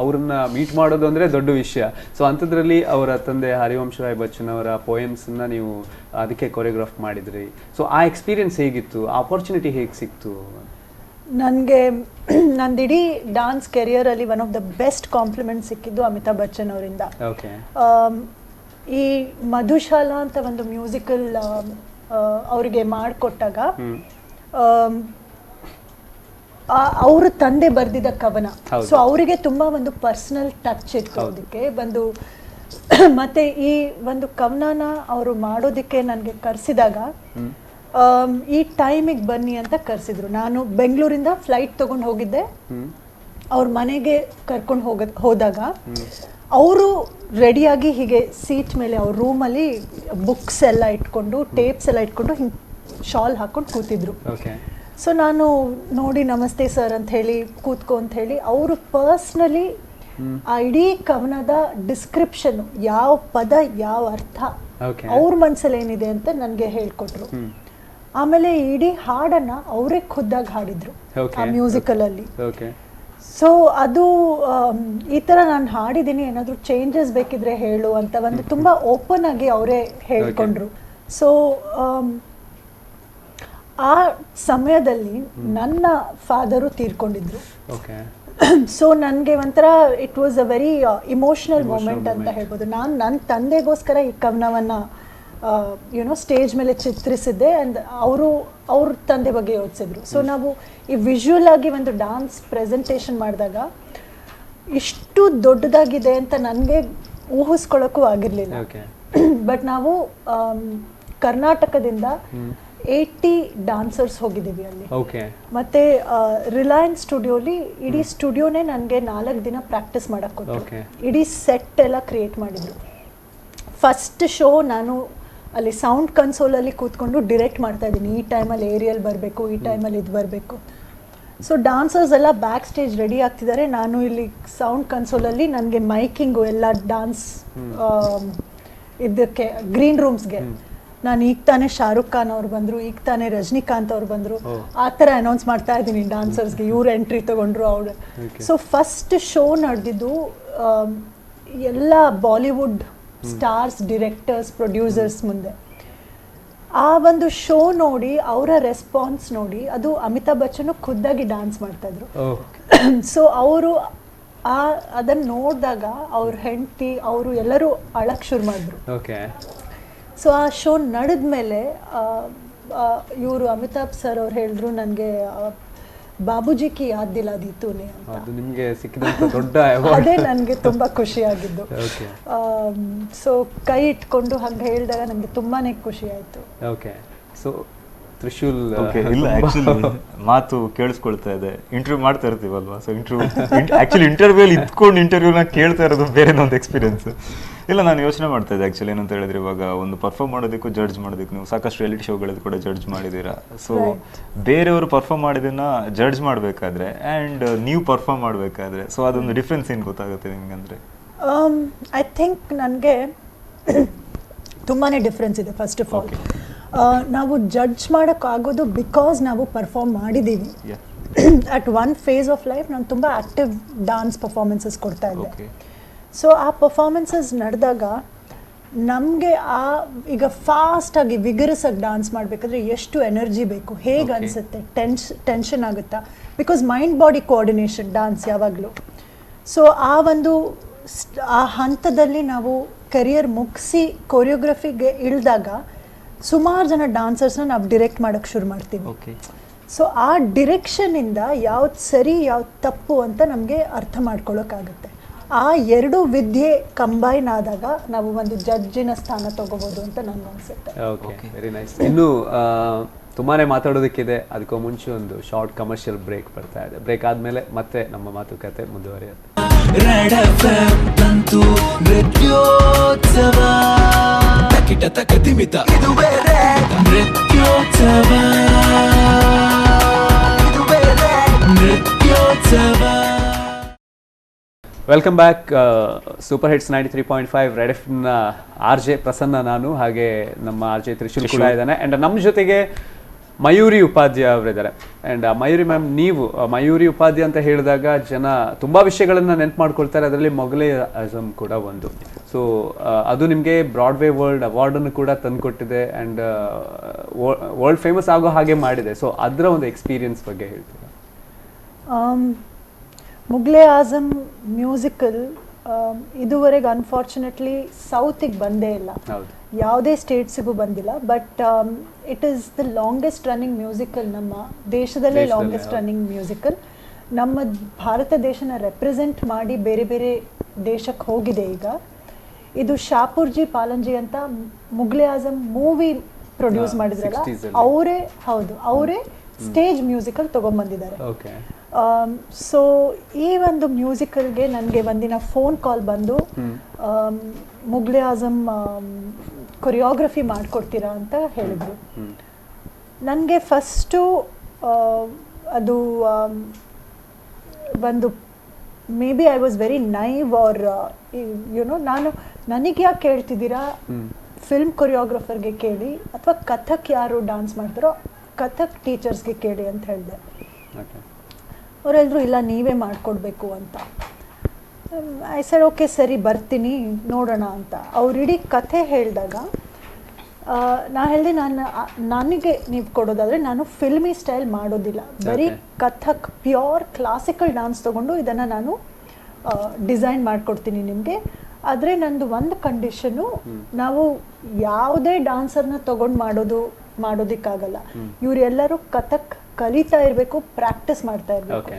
ಅವ್ರನ್ನ ಮೀಟ್ ಮಾಡೋದು ಅಂದರೆ ದೊಡ್ಡ ವಿಷಯ. ಸೊ ಅಂಥದ್ರಲ್ಲಿ ಅವರ ತಂದೆ ಹರಿವಂಶ್ ರಾಯ್ ಬಚ್ಚನ್ ಅವರ ಪೋಯಮ್ಸನ್ನ ನೀವು ಅದಕ್ಕೆ ಕೊರಿಯೋಗ್ರಾಫ್ ಮಾಡಿದ್ರಿ. ಸೊ ಆ ಎಕ್ಸ್ಪೀರಿಯನ್ಸ್ ಹೇಗಿತ್ತು, ಆ ಆಪರ್ಚುನಿಟಿ ಹೇಗೆ ಸಿಕ್ತು? ನನಗೆ ನಂದಿಡೀ ಡಾನ್ಸ್ ಕೆರಿಯರಲ್ಲಿ one of the best compliment ಸಿಕ್ಕಿದ್ದು ಅಮಿತಾಬ್ ಬಚ್ಚನ್ ಅವರಿಂದ. ಓಕೆ. ಈ ಮಧುಶಾಲಾ ಅಂತ ಒಂದು ಮ್ಯೂಸಿಕಲ್ ಅವರಿಗೆ ಮಾಡಿಕೊಟ್ಟಾಗ ಅವ್ರ ತಂದೆ ಬರೆದಿದ್ದ ಕವನ, ಸೊ ಅವರಿಗೆ ತುಂಬಾ ಒಂದು ಪರ್ಸನಲ್ ಟಚ್ ಇತ್ತು ಅದಕ್ಕೆ ಬಂದು. ಮತ್ತೆ ಈ ಒಂದು ಕವನನ ಅವರು ಮಾಡೋದಕ್ಕೆ ನನಗೆ ಕರೆಸಿದಾಗ ಈ ಟೈಮಿಗೆ ಬನ್ನಿ ಅಂತ ಕರೆಸಿದ್ರು. ನಾನು ಬೆಂಗಳೂರಿಂದ ಫ್ಲೈಟ್ ತಗೊಂಡು ಹೋಗಿದ್ದೆ, ಅವ್ರ ಮನೆಗೆ ಕರ್ಕೊಂಡು ಹೋದಾಗ ಅವರು ರೆಡಿಯಾಗಿ ಹೀಗೆ ಸೀಟ್ ಮೇಲೆ ಅವ್ರ ರೂಮಲ್ಲಿ ಬುಕ್ಸ್ ಎಲ್ಲ ಇಟ್ಕೊಂಡು, ಟೇಪ್ಸ್ ಎಲ್ಲ ಇಟ್ಕೊಂಡು ಹಿಂಗೆ ಶಾಲ್ ಹಾಕೊಂಡು ಕೂತಿದ್ರು. ಸೊ ನಾನು ನೋಡಿ ನಮಸ್ತೆ ಸರ್ ಅಂತ ಹೇಳಿ ಕೂತ್ಕೊ ಅಂತ ಹೇಳಿ ಅವರು ಪರ್ಸ್ನಲಿ ಆ ಇಡೀ ಕವನದ ಡಿಸ್ಕ್ರಿಪ್ಷನ್, ಯಾವ ಪದ ಯಾವ ಅರ್ಥ ಅವ್ರ ಮನ್ಸಲ್ಲಿ ಏನಿದೆ ಅಂತ ನನಗೆ ಹೇಳ್ಕೊಟ್ರು. ಆಮೇಲೆ ಇಡೀ ಹಾಡನ್ನ ಅವರೇ ಖುದ್ದಾಗಿ ಹಾಡಿದ್ರು ಆ ಮ್ಯೂಸಿಕಲ್ ಅಲ್ಲಿ. ಸೊ ಅದು ಈ ತರ ನಾನು ಹಾಡಿದ್ದೀನಿ, ಏನಾದ್ರು ಚೇಂಜಸ್ ಬೇಕಿದ್ರೆ ಹೇಳು ಅಂತ ಒಂದು ತುಂಬಾ ಓಪನ್ ಆಗಿ ಅವರೇ ಹೇಳ್ಕೊಂಡ್ರು. ಸೊ ಆ ಸಮಯದಲ್ಲಿ ನನ್ನ ಫಾದರು ತೀರ್ಕೊಂಡಿದ್ರು. ಸೊ ನನಗೆ ಒಂಥರ it was a very emotional moment ಅಂತ ಹೇಳ್ಬೋದು. ನಾನು ನನ್ನ ತಂದೆಗೋಸ್ಕರ ಈ ಕವನವನ್ನು ಸ್ಟೇಜ್ ಮೇಲೆ ಚಿತ್ರಿಸಿದ್ದೆ. ಆ್ಯಂಡ್ ಅವ್ರ ತಂದೆ ಬಗ್ಗೆ ಯೋಚಿಸಿದ್ರು. ಸೊ ನಾವು ಈ ವಿಜುವಲ್ ಆಗಿ ಒಂದು ಡಾನ್ಸ್ ಪ್ರೆಸೆಂಟೇಷನ್ ಮಾಡಿದಾಗ ಇಷ್ಟು ದೊಡ್ಡದಾಗಿದೆ ಅಂತ ನನಗೆ ಊಹಿಸ್ಕೊಳ್ಳೋಕ್ಕೂ ಆಗಿರಲಿಲ್ಲ. ಬಟ್ ನಾವು ಕರ್ನಾಟಕದಿಂದ 80 ಡಾನ್ಸರ್ಸ್ ಹೋಗಿದ್ದೀವಿ ಅಲ್ಲಿ. ಮತ್ತೆ ರಿಲಯನ್ಸ್ ಸ್ಟುಡಿಯೋಲಿ ಇಡೀ ಸ್ಟುಡಿಯೋನೇ ನನಗೆ 4 ದಿನ ಪ್ರಾಕ್ಟೀಸ್ ಮಾಡಕ್ಕೆ ಕೊಟ್ಟರು. ಇಡೀ ಸೆಟ್ ಎಲ್ಲ ಕ್ರಿಯೇಟ್ ಮಾಡಿದ್ರು. ಫಸ್ಟ್ ಶೋ ನಾನು ಅಲ್ಲಿ ಸೌಂಡ್ ಕನ್ಸೋಲಲ್ಲಿ ಕೂತ್ಕೊಂಡು ಡಿರೆಕ್ಟ್ ಮಾಡ್ತಾ ಇದ್ದೀನಿ, ಈ ಟೈಮಲ್ಲಿ ಏರಿಯಲ್ ಬರಬೇಕು, ಈ ಟೈಮಲ್ಲಿ ಇದು ಬರಬೇಕು. ಸೊ ಡಾನ್ಸರ್ಸ್ ಎಲ್ಲ ಬ್ಯಾಕ್ ಸ್ಟೇಜ್ ರೆಡಿ ಆಗ್ತಿದ್ದಾರೆ, ನಾನು ಇಲ್ಲಿ ಸೌಂಡ್ ಕನ್ಸೋಲಲ್ಲಿ ನನಗೆ ಮೈಕಿಂಗು ಎಲ್ಲ ಡಾನ್ಸ್ ಇದಕ್ಕೆ ಗ್ರೀನ್ ರೂಮ್ಸ್ಗೆ ನಾನು ಈಗ ತಾನೇ ಶಾರುಖ್ ಖಾನ್ ಅವ್ರು ಬಂದರು, ಈಗ ತಾನೇ ರಜನಿಕಾಂತ್ ಅವ್ರು ಬಂದರು, ಆ ಥರ ಅನೌನ್ಸ್ ಮಾಡ್ತಾ ಇದ್ದೀನಿ ಡಾನ್ಸರ್ಸ್ಗೆ, ಇವ್ರು ಎಂಟ್ರಿ ತೊಗೊಂಡ್ರು ಅವ್ರು. ಸೊ ಫಸ್ಟ್ ಶೋ ನಡೆದಿದ್ದು ಎಲ್ಲ ಬಾಲಿವುಡ್ ಸ್ಟಾರ್ಸ್, ಡಿರೆಕ್ಟರ್ಸ್, ಪ್ರೊಡ್ಯೂಸರ್ಸ್ ಮುಂದೆ. ಆ ಒಂದು ಶೋ ನೋಡಿ, ಅವರ ರೆಸ್ಪಾನ್ಸ್ ನೋಡಿ, ಅದು ಅಮಿತಾಬ್ ಬಚ್ಚನ್ ಖುದ್ದಾಗಿ ಡ್ಯಾನ್ಸ್ ಮಾಡ್ತಾಯಿದ್ರು. ಸೊ ಅವರು ಅದನ್ನು ನೋಡಿದಾಗ ಅವ್ರ ಹೆಂಡತಿ ಅವರು ಎಲ್ಲರೂ ಅಳಕ್ಕೆ ಶುರು ಮಾಡಿದ್ರು. ಸೊ ಆ ಶೋ ನಡೆದ ಮೇಲೆ ಇವರು ಅಮಿತಾಬ್ ಸರ್ ಅವ್ರು ಹೇಳಿದ್ರು ನನಗೆ, ಬಾಬುಜಿ ಕಿ ಯಾದ್ ದಿಲಾ ದಿ ತೂನೆ ಅಂತ. ಅದು ನಿಮಗೆ ಸಿಕ್ಕಿದಂತ ದೊಡ್ಡ ಅದೇ ನನಗೆ ತುಂಬ ಖುಷಿಯಾಗಿದ್ದು. ಸೊ ಕೈ ಇಟ್ಕೊಂಡು ಹಂಗೆ ಹೇಳಿದಾಗ ನನಗೆ ತುಂಬಾನೇ ಖುಷಿ ಆಯಿತು. ಓಕೆ. ಸೊ ತ್ರಿಶೂಲ್ ಇಲ್ಲ, ಆ್ಯಕ್ಚುಲಿ ಮಾತು ಕೇಳಿಸ್ಕೊಳ್ತಾ ಇದೆ, ಇಂಟರ್ವ್ಯೂ ಮಾಡ್ತಾ ಇರ್ತೀವಲ್ವಾ. ಸೊ ಇಂಟರ್ವ್ಯೂಲಿ ಇದ್ಕೊಂಡು ಇಂಟರ್ವ್ಯೂನ ಕೇಳ್ತಾ ಇರೋದು ಬೇರೆ ಒಂದು ಎಕ್ಸ್ಪೀರಿಯನ್ಸ್. ಇಲ್ಲ, ನಾನು ಯೋಚನೆ ಮಾಡ್ತಾ ಇದ್ದೆ ಆ್ಯಕ್ಚುಲಿ ಏನಂತ ಹೇಳಿದ್ರೆ, ಇವಾಗ ಒಂದು ಪರ್ಫಾರ್ಮ್ ಮಾಡೋದಕ್ಕೂ ಜಡ್ಜ್ ಮಾಡೋದಕ್ಕೆ ನೀವು ಸಾಕಷ್ಟು ರಿಯಾಲಿಟಿ ಶೋಗಳಲ್ಲಿ ಕೂಡ ಜಡ್ಜ್ ಮಾಡಿದ್ದೀರಾ. ಸೊ ಬೇರೆಯವರು ಪರ್ಫಾರ್ಮ್ ಮಾಡಿದ್ದನ್ನ ಜಡ್ಜ್ ಮಾಡಬೇಕಾದ್ರೆ ಆ್ಯಂಡ್ ನೀವು ಪರ್ಫಾರ್ಮ್ ಮಾಡಬೇಕಾದ್ರೆ, ಸೊ ಅದೊಂದು ಡಿಫ್ರೆನ್ಸ್ ಏನು ಗೊತ್ತಾಗುತ್ತೆ ನಿಮ್ಗೆ? ಅಂದರೆ ಐ ಥಿಂಕ್ ನನಗೆ ತುಂಬಾ ಡಿಫ್ರೆನ್ಸ್ ಇದೆ. ಫಸ್ಟ್ ಆಫ್ ಆಲ್ ನಾವು ಜಡ್ಜ್ ಮಾಡೋಕ್ಕಾಗೋದು ಬಿಕಾಸ್ ನಾವು ಪರ್ಫಾರ್ಮ್ ಮಾಡಿದ್ದೀವಿ. At one phase of life ನಾನು ತುಂಬ ಆ್ಯಕ್ಟಿವ್ ಡಾನ್ಸ್ ಪರ್ಫಾರ್ಮೆನ್ಸಸ್ ಕೊಡ್ತಾ ಇದ್ದೆ. ಸೊ ಆ ಪರ್ಫಾರ್ಮೆನ್ಸಸ್ ನಡೆದಾಗ ನಮಗೆ ಈಗ ಫಾಸ್ಟಾಗಿ ವಿಗರಸ್ ಆಗಿ ಡಾನ್ಸ್ ಮಾಡಬೇಕಾದ್ರೆ ಎಷ್ಟು ಎನರ್ಜಿ ಬೇಕು, ಹೇಗೆ ಅನಿಸುತ್ತೆ, ಟೆನ್ಷನ್ ಆಗುತ್ತಾ, because mind body coordination dance ಯಾವಾಗಲೂ. ಸೊ ಆ ಹಂತದಲ್ಲಿ ನಾವು ಕರಿಯರ್ ಮುಗಿಸಿ ಕೊರಿಯೋಗ್ರಫಿಗೆ ಇಳಿದಾಗ ಸುಮಾರು ಜನ ಡಾನ್ಸರ್ಸ್ನ ನಾವು ಡಿರೆಕ್ಟ್ ಮಾಡೋಕ್ಕೆ ಶುರು ಮಾಡ್ತೀವಿ. ಸೊ ಆ ಡಿರೆಕ್ಷನಿಂದ ಯಾವ್ದು ಸರಿ ಯಾವ್ದು ತಪ್ಪು ಅಂತ ನಮಗೆ ಅರ್ಥ ಮಾಡ್ಕೊಳ್ಳೋಕ್ಕಾಗುತ್ತೆ. ಆ ಎರಡು ವಿದ್ಯೆ ಕಂಬೈನ್ ಆದಾಗ ನಾವು ಒಂದು ಜಡ್ಜಿನ ಸ್ಥಾನ ತಗೋಬಹುದು ಅಂತ ನನಗೆ ಅನಿಸುತ್ತೆ. Okay, very nice. ಇನ್ನು ತುಂಬಾನೇ ಮಾತಾಡೋದಕ್ಕಿದೆ. ಅದಕ್ಕೂ ಮುಂಚೆ ಒಂದು ಶಾರ್ಟ್ ಕಮರ್ಷಿಯಲ್ ಬ್ರೇಕ್ ಬರ್ತಾ ಇದೆ. ಬ್ರೇಕ್ ಆದಮೇಲೆ ಮತ್ತೆ ನಮ್ಮ ಮಾತುಕತೆ ಮುಂದುವರಿಯುತ್ತೆ. ರೆಡ್ ಎಫ್ಎಂ ತಂತು ನೃತ್ಯೋತ್ಸವ ತಕಿಟ ತಕತಿಮಿತ ಇದುವೇ ನೃತ್ಯೋತ್ಸವ ನೃತ್ಯೋತ್ಸವ. Welcome back. Super hits 93.5 Red ಎಫ್ನ RJ ಪ್ರಸನ್ನ ನಾನು, ಹಾಗೆ ನಮ್ಮ RJ ತ್ರಿಶೂಲ್ ಕೂಡ ಇದ್ದಾನೆ. ಆ್ಯಂಡ್ ನಮ್ಮ ಜೊತೆಗೆ ಮಯೂರಿ ಉಪಾಧ್ಯ ಅವರಿದ್ದಾರೆ. ಆ್ಯಂಡ್ ಮಯೂರಿ ಮ್ಯಾಮ್, ನೀವು ಮಯೂರಿ ಉಪಾಧ್ಯ ಅಂತ ಹೇಳಿದಾಗ ಜನ ತುಂಬ ವಿಷಯಗಳನ್ನು ನೆನಪು ಮಾಡ್ಕೊಳ್ತಾರೆ. ಅದರಲ್ಲಿ ಮೊಘಲೇ ಆಜಮ್ ಕೂಡ ಒಂದು. ಸೊ ಅದು ನಿಮಗೆ ಬ್ರಾಡ್ವೇ ವರ್ಲ್ಡ್ ಅವಾರ್ಡನ್ನು ಕೂಡ ತಂದುಕೊಟ್ಟಿದೆ ಆ್ಯಂಡ್ ವರ್ಲ್ಡ್ ಫೇಮಸ್ ಆಗೋ ಹಾಗೆ ಮಾಡಿದೆ. ಸೊ ಅದರ ಒಂದು ಎಕ್ಸ್ಪೀರಿಯನ್ಸ್ ಬಗ್ಗೆ ಹೇಳ್ತೀರಾ? ಮೊಘಲೇ ಆಜಮ್ ಮ್ಯೂಸಿಕಲ್ ಇದುವರೆಗೆ ಅನ್ಫಾರ್ಚುನೇಟ್ಲಿ ಸೌತಿಗೆ ಬಂದೇ ಇಲ್ಲ, ಯಾವುದೇ ಸ್ಟೇಟ್ಸಿಗೂ ಬಂದಿಲ್ಲ. But it is the longest running musical, ನಮ್ಮ ದೇಶದಲ್ಲೇ ಲಾಂಗೆಸ್ಟ್ ರನ್ನಿಂಗ್ ಮ್ಯೂಸಿಕಲ್. ನಮ್ಮ ಭಾರತ ದೇಶನ ರೆಪ್ರೆಸೆಂಟ್ ಮಾಡಿ ಬೇರೆ ಬೇರೆ ದೇಶಕ್ಕೆ ಹೋಗಿದೆ. ಈಗ ಇದು ಶಾಪುರ್ಜಿ ಪಾಲಂಜಿ ಅಂತ ಮೊಘಲೇ ಆಜಮ್ ಮೂವಿ ಪ್ರೊಡ್ಯೂಸ್ ಮಾಡಿದ್ರಲ್ಲ, ಅವರೇ ಸ್ಟೇಜ್ ಮ್ಯೂಸಿಕಲ್ ತಗೊಂಡ್ಬಂದಿದ್ದಾರೆ. ಸೊ ಈ ಒಂದು ಮ್ಯೂಸಿಕಲ್ಗೆ ನನಗೆ ಒಂದಿನ ಫೋನ್ ಕಾಲ್ ಬಂದು ಮೊಘಲೇ ಆಜಮ್ ಕೊರಿಯೋಗ್ರಫಿ ಮಾಡಿಕೊಡ್ತೀರಾ ಅಂತ ಹೇಳಿದರು. ನನಗೆ ಫಸ್ಟು ಅದು ಒಂದು maybe I was very naive or ನನಗೆ ಯಾಕೆ ಕೇಳ್ತಿದ್ದೀರಾ, ಫಿಲ್ಮ್ ಕೊರಿಯೋಗ್ರಫರ್ಗೆ ಕೇಳಿ ಅಥವಾ ಕಥಕ್ ಯಾರು ಡಾನ್ಸ್ ಮಾಡ್ತಾರೋ ಕಥಕ್ ಟೀಚರ್ಸ್ಗೆ ಕೇಳಿ ಅಂತ ಹೇಳಿದೆ. ಅವರೆಲ್ಲರೂ ಇಲ್ಲ ನೀವೇ ಮಾಡಿಕೊಡ್ಬೇಕು ಅಂತ. ಐ ಸೆಡ್ ಓಕೆ ಸರಿ ಬರ್ತೀನಿ ನೋಡೋಣ ಅಂತ. ಅವ್ರು ಇಡೀ ಕಥೆ ಹೇಳಿದಾಗ ನಾನು ಹೇಳಿದೆ, ನನಗೆ ನೀವು ಕೊಡೋದಾದರೆ ನಾನು ಫಿಲ್ಮಿ ಸ್ಟೈಲ್ ಮಾಡೋದಿಲ್ಲ, ಬರೀ ಕಥಕ್ ಪ್ಯೂರ್ ಕ್ಲಾಸಿಕಲ್ ಡಾನ್ಸ್ ತೊಗೊಂಡು ಇದನ್ನು ನಾನು ಡಿಸೈನ್ ಮಾಡಿಕೊಡ್ತೀನಿ ನಿಮಗೆ. ಆದರೆ ನಂದು ಒಂದು ಕಂಡೀಷನ್ನು, ನಾವು ಯಾವುದೇ ಡಾನ್ಸರ್ನ ತೊಗೊಂಡು ಮಾಡೋದಕ್ಕಾಗಲ್ಲ, ಇವರೆಲ್ಲರೂ ಕಥಕ್ ಕಲಿತಾ ಇರಬೇಕು, ಪ್ರಾಕ್ಟೀಸ್ ಮಾಡ್ತಾ ಇರಬೇಕು.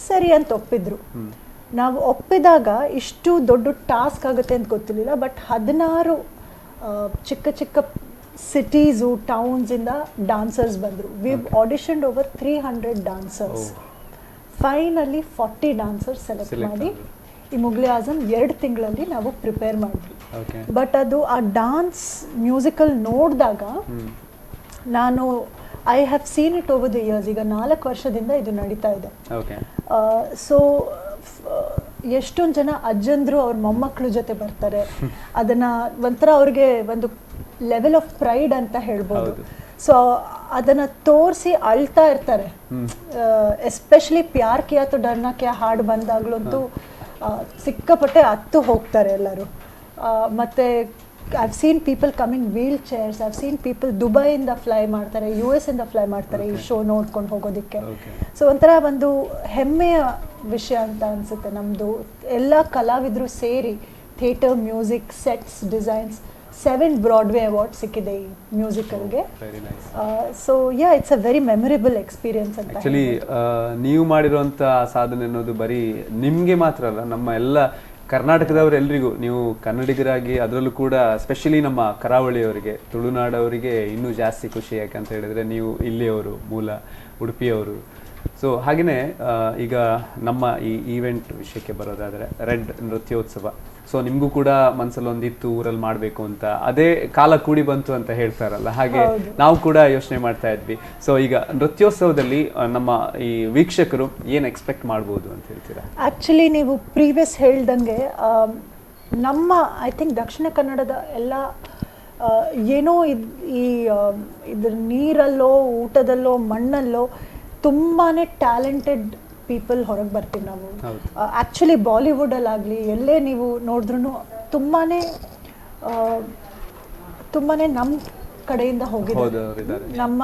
ಸರಿ ಅಂತ ಒಪ್ಪಿದ್ರು. ನಾವು ಒಪ್ಪಿದಾಗ ಇಷ್ಟು ದೊಡ್ಡ ಟಾಸ್ಕ್ ಆಗುತ್ತೆ ಅಂತ ಗೊತ್ತಿರಲಿಲ್ಲ. ಬಟ್ 16 ಚಿಕ್ಕ ಚಿಕ್ಕ ಸಿಟೀಸು ಟೌನ್ಸಿಂದ ಡಾನ್ಸರ್ಸ್ ಬಂದರು. We auditioned over 300 dancers. Finally 40 dancers select ಮಾಡಿ ಈ ಮೊಘಲೇ ಆಜಮ್ 2 ತಿಂಗಳಲ್ಲಿ ನಾವು ಪ್ರಿಪೇರ್ ಮಾಡಿದ್ವಿ. ಬಟ್ ಅದು ಆ ಡಾನ್ಸ್ ಮ್ಯೂಸಿಕಲ್ ನೋಡಿದಾಗ ನಾನು I have seen it over the years. ಈಗ 4 ವರ್ಷದಿಂದ ಇದು ನಡೀತಾ ಇದೆ. ಸೊ ಎಷ್ಟೊಂದು ಜನ ಅಜ್ಜಂದ್ರು ಅವ್ರ ಮೊಮ್ಮಕ್ಕಳ ಜೊತೆ ಬರ್ತಾರೆ. ಅದನ್ನು ಒಂಥರ ಅವ್ರಿಗೆ ಒಂದು ಲೆವೆಲ್ ಆಫ್ ಪ್ರೈಡ್ ಅಂತ ಹೇಳ್ಬೋದು. ಸೊ ಅದನ್ನು ತೋರಿಸಿ ಅಳ್ತಾ ಇರ್ತಾರೆ. ಎಸ್ಪೆಷಲಿ ಪ್ಯಾರ್ ಕಿಯಾ ತೋ ಡರ್ನಾ ಕ್ಯಾ ಹಾಡು ಬಂದಾಗ್ಲಂತೂ ಸಿಕ್ಕಾಪಟ್ಟೆ ಹತ್ತು ಹೋಗ್ತಾರೆ ಎಲ್ಲರೂ. ಮತ್ತು I've seen people coming wheelchairs. I've seen people ದುಬೈಯಿಂದ ಫ್ಲೈ ಮಾಡ್ತಾರೆ, US ಇಂದ ಫ್ಲೈ ಮಾಡ್ತಾರೆ ಈ ಶೋ ನೋಡ್ಕೊಂಡು ಹೋಗೋದಕ್ಕೆ. ಸೊ ಒಂಥರ ಒಂದು ಹೆಮ್ಮೆಯ ವಿಷಯ ಅಂತ ಅನಿಸುತ್ತೆ. ನಮ್ಮದು ಎಲ್ಲ ಕಲಾವಿದರು ಸೇರಿ theatre, music, sets, designs 7 Broadway award ಸಿಕ್ಕಿದೆ ಈ ಮ್ಯೂಸಿಕಲ್ಗೆ. So ya it's a very memorable experience ಅಂತ. ಆ್ಯಕ್ಚುಲಿ ನೀವು ಮಾಡಿರುವಂಥ ಸಾಧನೆ ಅನ್ನೋದು ಬರೀ ನಿಮಗೆ ಮಾತ್ರ ಅಲ್ಲ, ನಮ್ಮ ಎಲ್ಲ ಕರ್ನಾಟಕದವರೆಲ್ಲರಿಗೂ, ನೀವು ಕನ್ನಡಿಗರಾಗಿ ಅದರಲ್ಲೂ ಕೂಡ ಸ್ಪೆಷಲಿ ನಮ್ಮ ಕರಾವಳಿಯವರಿಗೆ, ತುಳುನಾಡವರಿಗೆ ಇನ್ನೂ ಜಾಸ್ತಿ ಖುಷಿ. ಯಾಕಂತ ಹೇಳಿದರೆ ನೀವು ಇಲ್ಲಿಯವರು, ಮೂಲ ಉಡುಪಿಯವರು. ಸೊ ಹಾಗೆಯೇ ಈಗ ನಮ್ಮ ಈ ಈವೆಂಟ್ ವಿಷಯಕ್ಕೆ ಬರೋದಾದರೆ ರೆಡ್ ನೃತ್ಯೋತ್ಸವ. ಸೊ ನಿಮಗೂ ಕೂಡ ಮನಸ್ಸಲ್ಲಿ ಒಂದಿತ್ತು ಊರಲ್ಲಿ ಮಾಡಬೇಕು ಅಂತ, ಅದೇ ಕಾಲ ಕೂಡಿ ಬಂತು ಅಂತ ಹೇಳ್ತಾರಲ್ಲ, ಹಾಗೆ ನಾವು ಕೂಡ ಯೋಚನೆ ಮಾಡ್ತಾ ಇದ್ವಿ. ಸೊ ಈಗ ನೃತ್ಯೋತ್ಸವದಲ್ಲಿ ನಮ್ಮ ಈ ವೀಕ್ಷಕರು ಏನು ಎಕ್ಸ್ಪೆಕ್ಟ್ ಮಾಡ್ಬೋದು ಅಂತ ಹೇಳ್ತೀರಾ? ಆ್ಯಕ್ಚುಲಿ ನೀವು ಪ್ರೀವಿಯಸ್ ಹೇಳ್ದಂಗೆ ನಮ್ಮ ಐ ಥಿಂಕ್ ದಕ್ಷಿಣ ಕನ್ನಡದ ಎಲ್ಲ ಏನೋ ಇದ್ರ ನೀರಲ್ಲೋ ಊಟದಲ್ಲೋ ಮಣ್ಣಲ್ಲೋ ತುಂಬಾ ಟ್ಯಾಲೆಂಟೆಡ್ ಪೀಪಲ್ ಹೊರಗೆ ಬರ್ತೀವಿ ನಾವು. ಆ್ಯಕ್ಚುಲಿ ಬಾಲಿವುಡಲ್ಲಾಗಲಿ ಎಲ್ಲೇ ನೀವು ನೋಡಿದ್ರೂ ತುಂಬಾ ನಮ್ಮ ಕಡೆಯಿಂದ ಹೋಗಿದ್ದಾರೆ. ನಮ್ಮ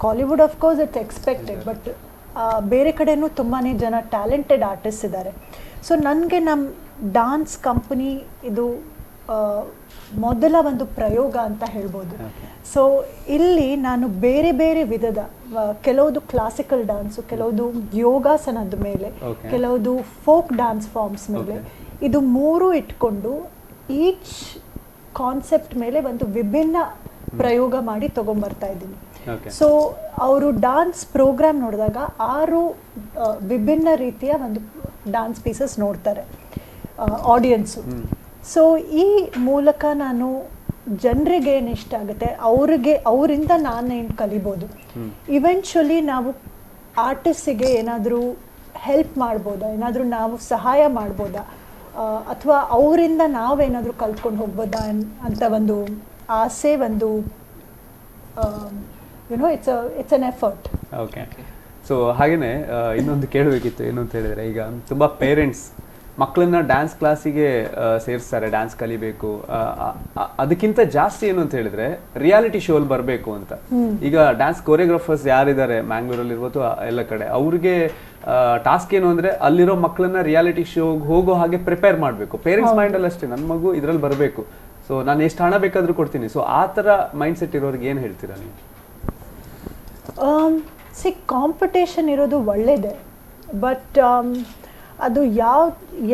Kollywood of course it's expected, but ಬೇರೆ ಕಡೆನೂ ತುಂಬಾ ಜನ ಟ್ಯಾಲೆಂಟೆಡ್ ಆರ್ಟಿಸ್ಟ್ ಇದ್ದಾರೆ. ಸೊ ನನಗೆ ನಮ್ಮ ಡಾನ್ಸ್ ಕಂಪನಿ ಇದು ಮೊದಲ ಒಂದು ಪ್ರಯೋಗ ಅಂತ ಹೇಳ್ಬೋದು. ಸೊ ಇಲ್ಲಿ ನಾನು ಬೇರೆ ಬೇರೆ ವಿಧದ ಕೆಲವುದು ಕ್ಲಾಸಿಕಲ್ ಡ್ಯಾನ್ಸು, ಕೆಲವುದು ಯೋಗಾಸನದ ಮೇಲೆ, ಕೆಲವುದು ಫೋಕ್ ಡ್ಯಾನ್ಸ್ ಫಾರ್ಮ್ಸ್ ಮೇಲೆ, ಇದು ಮೂರು ಇಟ್ಕೊಂಡು ಈಚ್ ಕಾನ್ಸೆಪ್ಟ್ ಮೇಲೆ ಒಂದು ವಿಭಿನ್ನ ಪ್ರಯೋಗ ಮಾಡಿ ತಗೊಂಬರ್ತಾ ಇದ್ದೀನಿ. ಸೊ ಅವರು ಡಾನ್ಸ್ ಪ್ರೋಗ್ರಾಮ್ ನೋಡಿದಾಗ 6 ವಿಭಿನ್ನ ರೀತಿಯ ಒಂದು ಡಾನ್ಸ್ ಪೀಸಸ್ ನೋಡ್ತಾರೆ ಆಡಿಯನ್ಸು. ಸೊ ಈ ಮೂಲಕ ನಾನು ಜನರಿಗೆ ಏನು ಇಷ್ಟ ಆಗುತ್ತೆ ಅವರಿಂದ ನಾನೇನು ಕಲಿಬೋದು, ಇವೆಂಚುಲಿ ನಾವು ಆರ್ಟಿಸ್ಟಿಗೆ ಏನಾದರೂ ಹೆಲ್ಪ್ ಮಾಡ್ಬೋದಾ, ಏನಾದರೂ ನಾವು ಸಹಾಯ ಮಾಡ್ಬೋದಾ, ಅಥವಾ ಅವರಿಂದ ನಾವೇನಾದರೂ ಕಲ್ತ್ಕೊಂಡು ಹೋಗ್ಬೋದಾ ಅಂತ ಒಂದು ಆಸೆ, ಒಂದು it's an effort. Okay. So ಹಾಗೆಯೇ ಇನ್ನೊಂದು ಕೇಳಬೇಕಿತ್ತು, ಏನು ಅಂತ ಹೇಳಿದರೆ, ಈಗ ತುಂಬ ಪೇರೆಂಟ್ಸ್ ಮಕ್ಕಳನ್ನ ಡ್ಯಾನ್ಸ್ ಕ್ಲಾಸಿಗೆ ಸೇರಿಸ್ತಾರೆ, ಡ್ಯಾನ್ಸ್ ಕಲಿಬೇಕು. ಅದಕ್ಕಿಂತ ಜಾಸ್ತಿ ಏನು ಅಂತ ಹೇಳಿದ್ರೆ ರಿಯಾಲಿಟಿ ಶೋ ಅಲ್ಲಿ ಬರಬೇಕು ಅಂತ. ಈಗ ಡ್ಯಾನ್ಸ್ ಕೊರಿಯೋಗ್ರಾಫರ್ಸ್ ಯಾರಿದ್ದಾರೆ ಮ್ಯಾಂಗ್ಳೂರಲ್ಲಿ ಇರ್ಬೋದು ಎಲ್ಲ ಕಡೆ, ಅವ್ರಿಗೆ ಟಾಸ್ಕ್ ಏನು ಅಂದ್ರೆ ಅಲ್ಲಿರೋ ಮಕ್ಕಳನ್ನ ರಿಯಾಲಿಟಿ ಶೋಗೆ ಹೋಗೋ ಹಾಗೆ ಪ್ರಿಪೇರ್ ಮಾಡಬೇಕು. ಪೇರೆಂಟ್ಸ್ ಮೈಂಡಲ್ಲಿ ಅಷ್ಟೇ, ನನ್ನ ಮಗು ಇದ್ರಲ್ಲಿ ಬರಬೇಕು, ಸೊ ನಾನು ಎಷ್ಟು ಹಣ ಬೇಕಾದರೂ ಕೊಡ್ತೀನಿ. ಸೊ ಆ ಥರ ಮೈಂಡ್ ಸೆಟ್ ಇರೋರಿಗೆ ಏನು ಹೇಳ್ತೀರಾ ನೀವು? ಕಾಂಪಿಟೇಷನ್ ಇರೋದು ಒಳ್ಳೇದೇ, ಬಟ್ ಅದು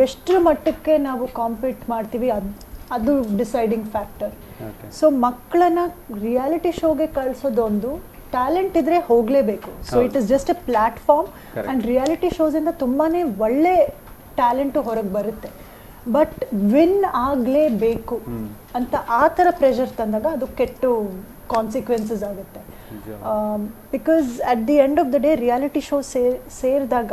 ಎಷ್ಟರ ಮಟ್ಟಕ್ಕೆ ನಾವು ಕಾಂಪೀಟ್ ಮಾಡ್ತೀವಿ ಅದು ಡಿಸೈಡಿಂಗ್ ಫ್ಯಾಕ್ಟರ್. ಸೊ ಮಕ್ಕಳನ್ನ ರಿಯಾಲಿಟಿ ಶೋಗೆ ಕಳಿಸೋದೊಂದು, ಟ್ಯಾಲೆಂಟ್ ಇದ್ರೆ ಹೋಗಲೇಬೇಕು. So it is just a platform, and reality ಶೋಸಿಂದ ತುಂಬಾ ಒಳ್ಳೆ ಟ್ಯಾಲೆಂಟು ಹೊರಗೆ ಬರುತ್ತೆ. ಬಟ್ ವಿನ್ ಆಗಲೇಬೇಕು ಅಂತ ಆ ಥರ ಪ್ರೆಷರ್ ತಂದಾಗ ಅದು ಕೆಟ್ಟು ಕಾನ್ಸಿಕ್ವೆನ್ಸಸ್ ಆಗುತ್ತೆ. Because at the end of the day reality show ಸೇರಿದಾಗ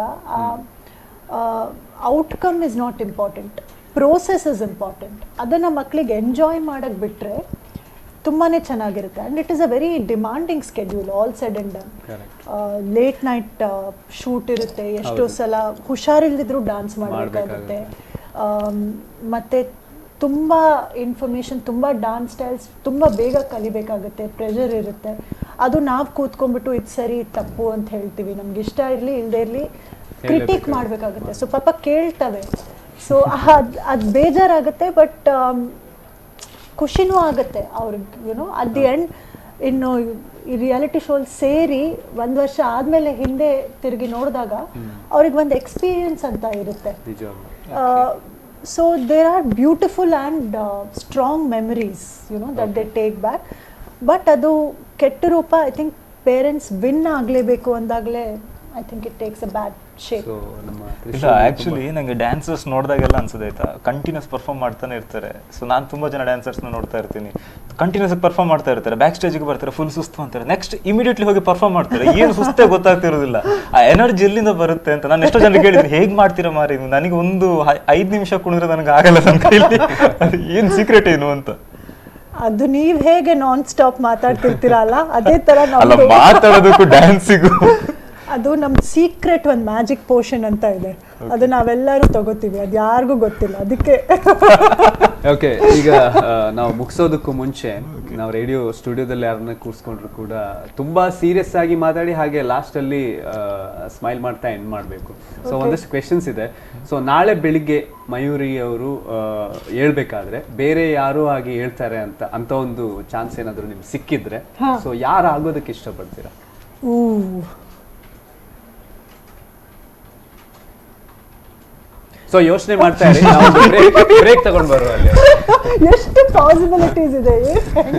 outcome is not important, process is important. ಅದನ್ನು ಮಕ್ಕಳಿಗೆ ಎಂಜಾಯ್ ಮಾಡೋಕ್ಕೆ ಬಿಟ್ಟರೆ ತುಂಬಾ ಚೆನ್ನಾಗಿರುತ್ತೆ. And it is a very demanding schedule, all said and done. Late night shoot ಇರುತ್ತೆ, ಎಷ್ಟೋ ಸಲ ಹುಷಾರಿಲ್ಲದಿದ್ರೂ ಡ್ಯಾನ್ಸ್ ಮಾಡಬೇಕಾಗುತ್ತೆ. ಮತ್ತು ತುಂಬ ಇನ್ಫಾರ್ಮೇಷನ್, ತುಂಬ ಡ್ಯಾನ್ಸ್ ಸ್ಟೈಲ್ಸ್ ತುಂಬ ಬೇಗ ಕಲಿಬೇಕಾಗುತ್ತೆ, ಪ್ರೆಷರ್ ಇರುತ್ತೆ. ಅದು ನಾವು ಕೂತ್ಕೊಂಡ್ಬಿಟ್ಟು ಇದು ಸರಿ ತಪ್ಪು ಅಂತ ಹೇಳ್ತೀವಿ, ನಮ್ಗೆ ಇಷ್ಟ ಇರಲಿ ಇಲ್ಲದೆ ಇರಲಿ ಕ್ರಿಟಿಕ್ ಮಾಡಬೇಕಾಗುತ್ತೆ. ಸೊ ಪಾಪ ಕೇಳ್ತವೆ, ಸೊ ಅದು ಬೇಜಾರಾಗುತ್ತೆ, ಬಟ್ ಖುಷಿನೂ ಆಗುತ್ತೆ ಅವ್ರಿಗೆ. ಅಟ್ ದಿ ಎಂಡ್ ಇನ್ನು ಈ ರಿಯಾಲಿಟಿ ಶೋಲ್ ಸೇರಿ 1 ವರ್ಷ ಆದಮೇಲೆ ಹಿಂದೆ ತಿರುಗಿ ನೋಡಿದಾಗ ಅವ್ರಿಗೆ ಒಂದು ಎಕ್ಸ್ಪೀರಿಯನ್ಸ್ ಅಂತ ಇರುತ್ತೆ. So there are beautiful and strong memories that they take back. But ಅದು ಕೆಟ್ಟ ರೂಪ, ಐ ಥಿಂಕ್ ಪೇರೆಂಟ್ಸ್ ವಿನ್ ಆಗಲೇಬೇಕು ಅಂದಾಗಲೇ I think it takes a bad shape. ಇಲ್ಲ, ಆ್ಯಕ್ಚುಲಿ ನನಗೆ ಡ್ಯಾನ್ಸರ್ಸ್ ನೋಡಿದಾಗೆಲ್ಲ ಅನ್ಸೋದು ಆಯ್ತಾ, ಕಂಟಿನ್ಯೂಸ್ ಪರ್ಫಾರ್ಮ್ ಮಾಡ್ತಾನೆ ಇರ್ತಾರೆ. ಸೊ ನಾನು ತುಂಬ ಜನ ಡ್ಯಾನ್ಸರ್ಸ್ನ ನೋಡ್ತಾ ಇರ್ತೀನಿ, ಕಂಟಿನ್ಯೂಸ್ ಆಗಿ ಪರ್ಫಾರ್ಮ್ ಮಾಡ್ತಾ ಇರ್ತಾರೆ, ಬ್ಯಾಕ್ ಸ್ಟೇಜಿಗೆ ಬರ್ತಾರೆ, ಫುಲ್ ಸುಸ್ತು ಅಂತಾರೆ, ನೆಕ್ಸ್ಟ್ ಇಮಿಡಿಯೇಟ್ಲಿ ಹೋಗಿ ಪರ್ಫಾರ್ಮ್ ಮಾಡ್ತಾರೆ. ಏನು ಸುಸ್ತೇ ಗೊತ್ತಾಗ್ತಿರೋದಿಲ್ಲ, ಆ ಎನರ್ಜಿ ಎಲ್ಲಿಂದ ಬರುತ್ತೆ ಅಂತ. ನಾನು ಎಷ್ಟೋ ಜನ ಕೇಳಿದ್ದೀನಿ, ಹೇಗೆ ಮಾಡ್ತೀರಾ ಮಾರಿ, ನನಗೆ ಒಂದು 5 ನಿಮಿಷ ಕುಣಿದ್ರೆ ನನಗೆ ಆಗಲ್ಲ ನನ್ನ ಕೈಲಿ, ಅದು ಏನು ಸೀಕ್ರೆಟ್ ಏನು ಅಂತ. ಅದು ನೀವು ಹೇಗೆ ನಾನ್ ಸ್ಟಾಪ್ ಮಾತಾಡ್ತಿರ್ತೀರಲ್ಲ, ಅದೇ ತರ ಮಾತಾಡೋದಕ್ಕೂ ಡ್ಯಾನ್ಸಿಗೂ ಅದು ನಮ್ಮ ಸೀಕ್ರೆಟ್ ಒಂದು ಮ್ಯಾಜಿಕ್ ಪೋಷನ್ ಅಂತ ಇದೆ, ಅದು ನಾವೆಲ್ಲರೂ ತಗೋತೀವಿ, ಅದು ಯಾರಿಗೂ ಗೊತ್ತಿಲ್ಲ, ಅದಕ್ಕೆ. ಓಕೆ, ಈಗ ನಾವು ಮುಗಿಸೋದಕ್ಕೂ ಮುಂಚೆ ನಾವು ರೇಡಿಯೋ ಸ್ಟುಡಿಯೋದಲ್ಲಿ ಯಾರನ್ನ ಕೂರಿಸ್ಕೊಂಡ್ರು ಕೂಡ ತುಂಬಾ ಸೀರಿಯಸ್ ಆಗಿ ಮಾತಾಡಿ ಹಾಗೆ ಲಾಸ್ಟಲ್ಲಿ ಸ್ಮೈಲ್ ಮಾಡ್ತಾ ಎಂಡ್ ಮಾಡಬೇಕು. ಸೊ ಒಂದಷ್ಟು ಕ್ವೆಶನ್ಸ್ ಇದೆ. ಸೊ ನಾಳೆ ಬೆಳಿಗ್ಗೆ ಮಯೂರಿ ಅವರು ಹೇಳ್ಬೇಕಾದ್ರೆ ಬೇರೆ ಯಾರು ಆಗಿ ಹೇಳ್ತಾರೆ ಅಂತ ಒಂದು ಚಾನ್ಸ್ ಏನಾದರೂ ನಿಮ್ಗೆ ಸಿಕ್ಕಿದ್ರೆ, ಸೊ ಯಾರು ಆಗೋದಕ್ಕೆ ಇಷ್ಟಪಡ್ತೀರಾ? ಸೊ ಯೋಚನೆ ಮಾಡ್ತಾ ಇರಿ, ಬ್ರೇಕ್ ತಗೊಂಡು ಬರುವ ಅಲ್ಲಿ. ಎಷ್ಟು ಪಾಸಿಬಿಲಿಟೀಸ್ ಇದೆ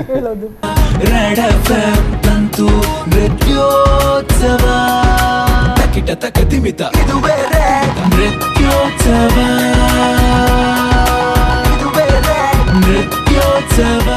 ಹೇಳೋದು. ರೆಡ್ ಎಫ್ಎಂ ತಂತು ನೃತ್ಯೋತ್ಸವ, ತಕಿಟ ತಕತಿಮಿತ, ಇದುವೇ ರೆಡ್ ನೃತ್ಯೋತ್ಸವ, ಇದುವೇ ರೆಡ್ ನೃತ್ಯೋತ್ಸವ.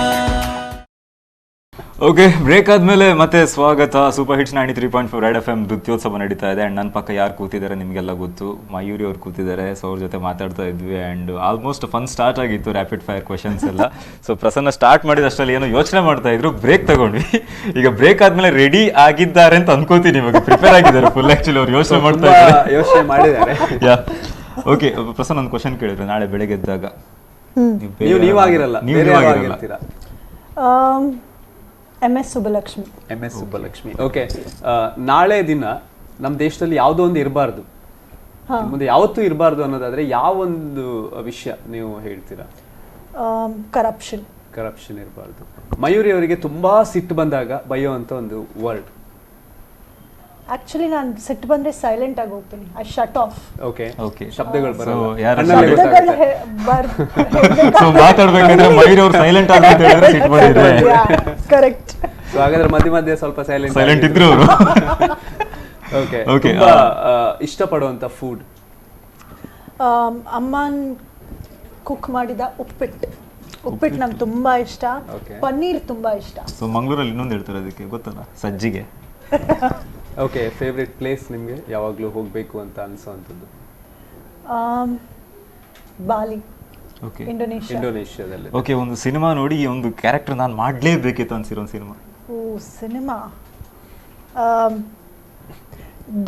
ಓಕೆ, ಬ್ರೇಕ್ ಆದಮೇಲೆ ಮತ್ತೆ ಸ್ವಾಗತ. ಸೂಪರ್ ಹಿಟ್ಸ್ 93.4 ರೆಡ್ FM ನೃತ್ಯೋತ್ಸವ ನಡೀತಾ ಇದೆ. ಆ್ಯಂಡ್ ನನ್ನ ಪಕ್ಕ ಯಾರು ಕೂತಿದ್ದಾರೆ ನಿಮಗೆಲ್ಲ ಗೊತ್ತು, ಮಯೂರಿ ಅವ್ರು ಕೂತಿದ್ದಾರೆ. ಸೊ ಅವ್ರ ಜೊತೆ ಮಾತಾಡ್ತಾ ಇದ್ವಿ. ಆ್ಯಂಡ್ ಆಲ್ಮೋಸ್ಟ್ ಫನ್ ಸ್ಟಾರ್ಟ್ ಆಗಿತ್ತು, ರ್ಯಾಪಿಡ್ ಫೈರ್ ಕ್ವೆಶನ್ಸ್ ಎಲ್ಲ. ಸೊ ಪ್ರಸನ್ನ ಸ್ಟಾರ್ಟ್ ಮಾಡಿದಷ್ಟರಲ್ಲಿ ಏನೋ ಯೋಚನೆ ಮಾಡ್ತಾ ಇದ್ರು, ಬ್ರೇಕ್ ತಗೊಂಡ್ವಿ. ಈಗ ಬ್ರೇಕ್ ಆದಮೇಲೆ ರೆಡಿ ಆಗಿದ್ದಾರೆ ಅಂತ ಅನ್ಕೋತೀನಿ. ಇವಾಗ ಪ್ರಿಪೇರ್ ಆಗಿದ್ದಾರೆ ಫುಲ್. ಆ್ಯಕ್ಚುಲಿ ಅವ್ರು ಯೋಚನೆ ಮಾಡ್ತಾ ಇದ್ದಾರೆ, ಯೋಚನೆ ಮಾಡಿದ್ದಾರೆ. ಯಾ ಓಕೆ, ಪ್ರಸನ್ನ ಒಂದು ಕ್ವಶನ್ ಕೇಳಿದ್ರು ನಾಳೆ ಬೆಳಗ್ಗೆ ಎದ್ದಾಗ. ನೀವಾಗಿರಲ್ಲ, ನೀವಾಗಿರ್ತೀರಾ? MS Subbulakshmi. MS Subbulakshmi. Okay, ನಾಳೆ ದಿನ ನಮ್ಮ ದೇಶದಲ್ಲಿ ಯಾವುದೋ ಒಂದು ಇರಬಾರ್ದು, ಮುಂದೆ ಯಾವತ್ತೂ ಇರಬಾರ್ದು ಅನ್ನೋದಾದ್ರೆ ಯಾವೊಂದು ವಿಷಯ ನೀವು ಹೇಳ್ತೀರಾ? ಕರಪ್ಷನ್ ಇರಬಾರ್ದು. ಮಯೂರಿ ಅವರಿಗೆ ತುಂಬಾ ಸಿಟ್ಟು ಬಂದಾಗ ಬೈಯುವಂತ ಒಂದು ವರ್ಡ್. ಆಕ್ಚುಲಿ ನಾನು ಸಿಟ್ಟು ಬಂದ್ರೆ ಸೈಲೆಂಟ್ ಆಗಿ ಹೋಗ್ತೀನಿ. I shut of. ಓಕೆ, ಶಬ್ದಗಳು ಬರಲ್ಲ. ಸೊ ಮಾತಾಡ್ಬೇಕಂದ್ರೆ ಮಯೂರಿ ಅವ್ರು ಸೈಲೆಂಟ್ ಆಗಿ ಅಂತ ಹೇಳಿದ್ರೆ ಸಿಟ್ಟು ಬಂದಿದೆ. ಕರೆಕ್ಟ್. ಸೊ ಹಾಗಾದ್ರೆ ಮಧ್ಯೆ ಸ್ವಲ್ಪ ಸೈಲೆಂಟ್ ಇದ್ರು ಅವರು. ಓಕೆ, ತುಂಬಾ ಇಷ್ಟಪಡುವಂತ ಫುಡ್. ಅಮ್ಮನ್ ಕುಕ್ ಮಾಡಿದ ಉಪ್ಪಿಟ್ಟು ನಂಗೆ ತುಂಬಾ ಇಷ್ಟ. ಪನ್ನೀರ್ ತುಂಬಾ ಇಷ್ಟ. ಸೊ ಮಂಗಳೂರಲ್ಲಿ ಇನ್ನೊಂದು ಹೇಳ್ತಾರೆ ಅದಕ್ಕೆ, ಗೊತ್ತಲ್ಲ, ಸಜ್ಜಿಗೆ. ಓಕೆ, ಫೇವ್ರೆಟ್ ಪ್ಲೇಸ್ ನಿಮಗೆ ಯಾವಾಗಲೂ ಹೋಗಬೇಕು ಅಂತ ಅನಿಸೋವಂಥದ್ದು? ಬಾಲಿ, ಓಕೆ, ಇಂಡೋನೇಷ್ಯಾದಲ್ಲಿ. ಓಕೆ, ಒಂದು ಸಿನಿಮಾ ನೋಡಿ ಈ ಒಂದು ಕ್ಯಾರೆಕ್ಟರ್ ನಾನು ಮಾಡಲೇಬೇಕಿತ್ತು ಅನ್ಸಿರೋ ಒಂದು ಸಿನಿಮಾ. ಸಿನಿಮಾ